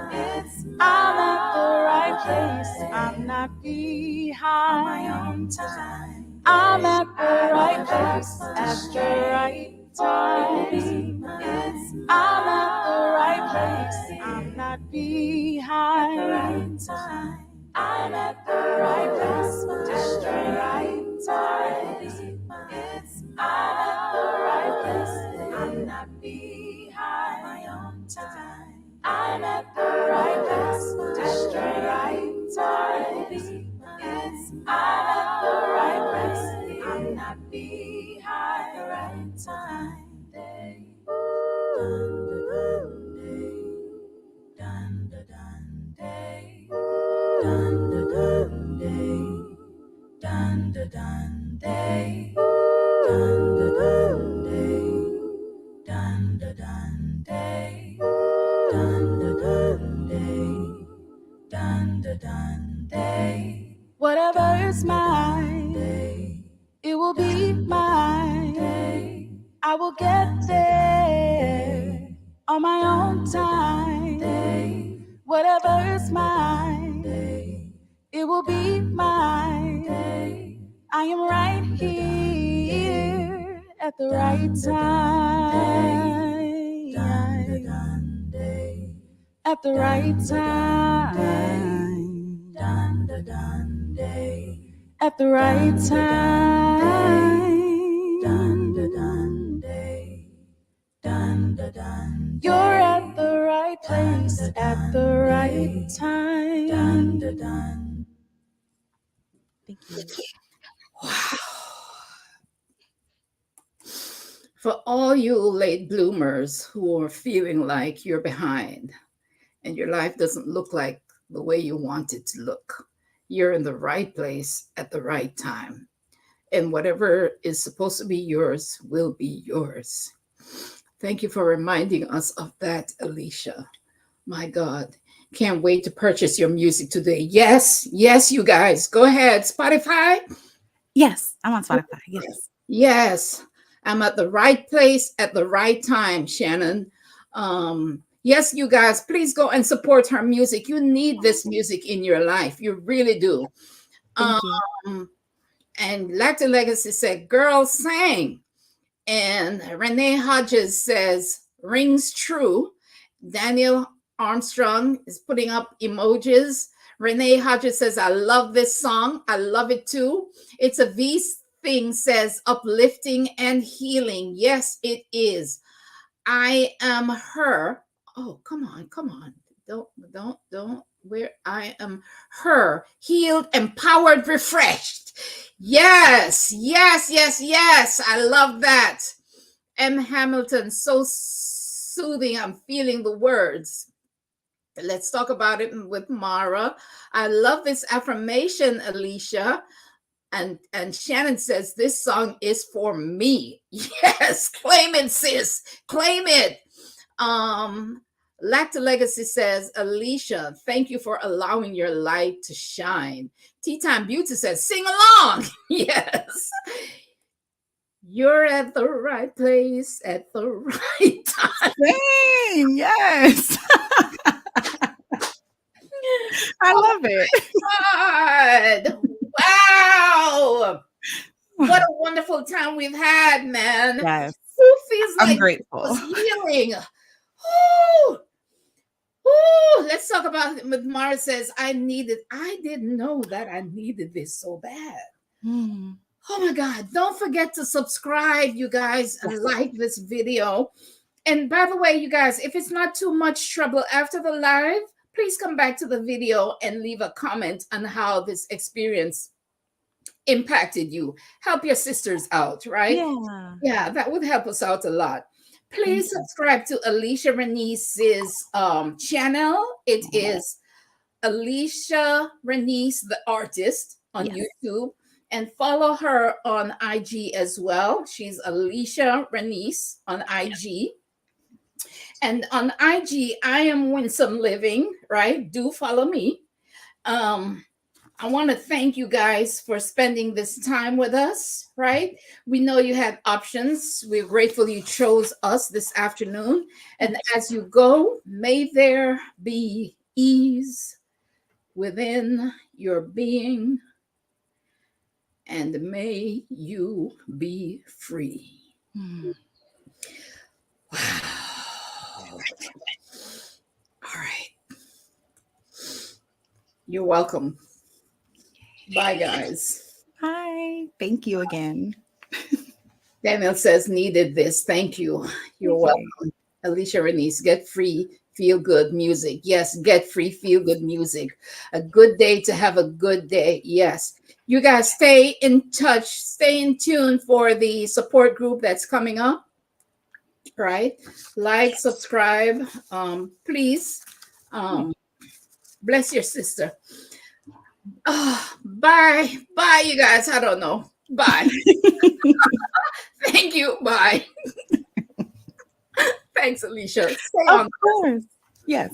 I'm at the right place. I'm not behind. My own time. I'm at the right place at the right time. I'm at the right place. I'm not behind. At the right time. I'm at the right place at the right time. I'm at the right place. I'm not behind. My own time. I'm at the right place at the right time. I'm at the right place. I'm not behind. The right time. Whatever's mine, it will be mine. I will get there on my own time. Whatever's mine, it will be mine. I am right here at the right time. At the right time. At the right time. You're at the right place at the right time. Thank you. Wow. For all you late bloomers who are feeling like you're behind and your life doesn't look like the way you want it to look, you're in the right place at the right time. And whatever is supposed to be yours will be yours. Thank you for reminding us of that, Alecia. My God. Can't wait to purchase your music today. Yes, yes, you guys. Go ahead. Spotify. Yes, I'm on Spotify. Yes. Yes. I'm at the right place at the right time, Shannon. Yes, you guys, please go and support her music. You need this music in your life. You really do. Thank you. And Latin Legacy said, girl sang. And Renee Hodges says, rings true. Daniel Armstrong is putting up emojis. Renee Hodges says, I love this song. I love it too. It's a V thing, says uplifting and healing. Yes, it is. I am her. Oh, come on, come on. Don't. Where I am her, healed, empowered, refreshed. Yes, yes, yes, yes. I love that. M. Hamilton, so soothing. I'm feeling the words. Let's talk about it with Mara. I love this affirmation, Alecia. And Shannon says this song is for me. Yes, claim it, sis. Claim it. Lacta Legacy says, Alecia, thank you for allowing your light to shine. Tea Time Beauty says, sing along. Yes. You're at the right place at the right time. Same. Yes. I love it. God. Wow. What a wonderful time we've had, man. Yes. Who feels I'm like grateful. it was healing? Ooh. Ooh. Let's talk about it. With Mara says, I didn't know that I needed this so bad. Oh my God, don't forget to subscribe, you guys, and like this video. And by the way, you guys, if it's not too much trouble after the live, please come back to the video and leave a comment on how this experience impacted you. Help your sisters out, right? Yeah. Yeah, that would help us out a lot. Please subscribe to Alecia Renece's channel. It is Alecia Renece, the artist, on YouTube. And follow her on IG as well. She's Alecia Renece on IG. And on IG, I am Winsome Living, right? Do follow me. I want to thank you guys for spending this time with us, right? We know you had options. We're grateful you chose us this afternoon. And as you go, may there be ease within your being, and may you be free. Wow. All right. You're welcome. Bye, guys. Hi. Thank you again. Daniel says, needed this. Thank you. You're welcome. Alecia Renece, get free, feel good music. Yes, get free, feel good music. A good day to have a good day. Yes. You guys stay in touch, stay in tune for the support group that's coming up. Right? Like, subscribe, please. Bless your sister. Bye. Bye, you guys. I don't know. Bye. Thank you. Bye. Thanks, Alecia. Stay on. Of course. Yes.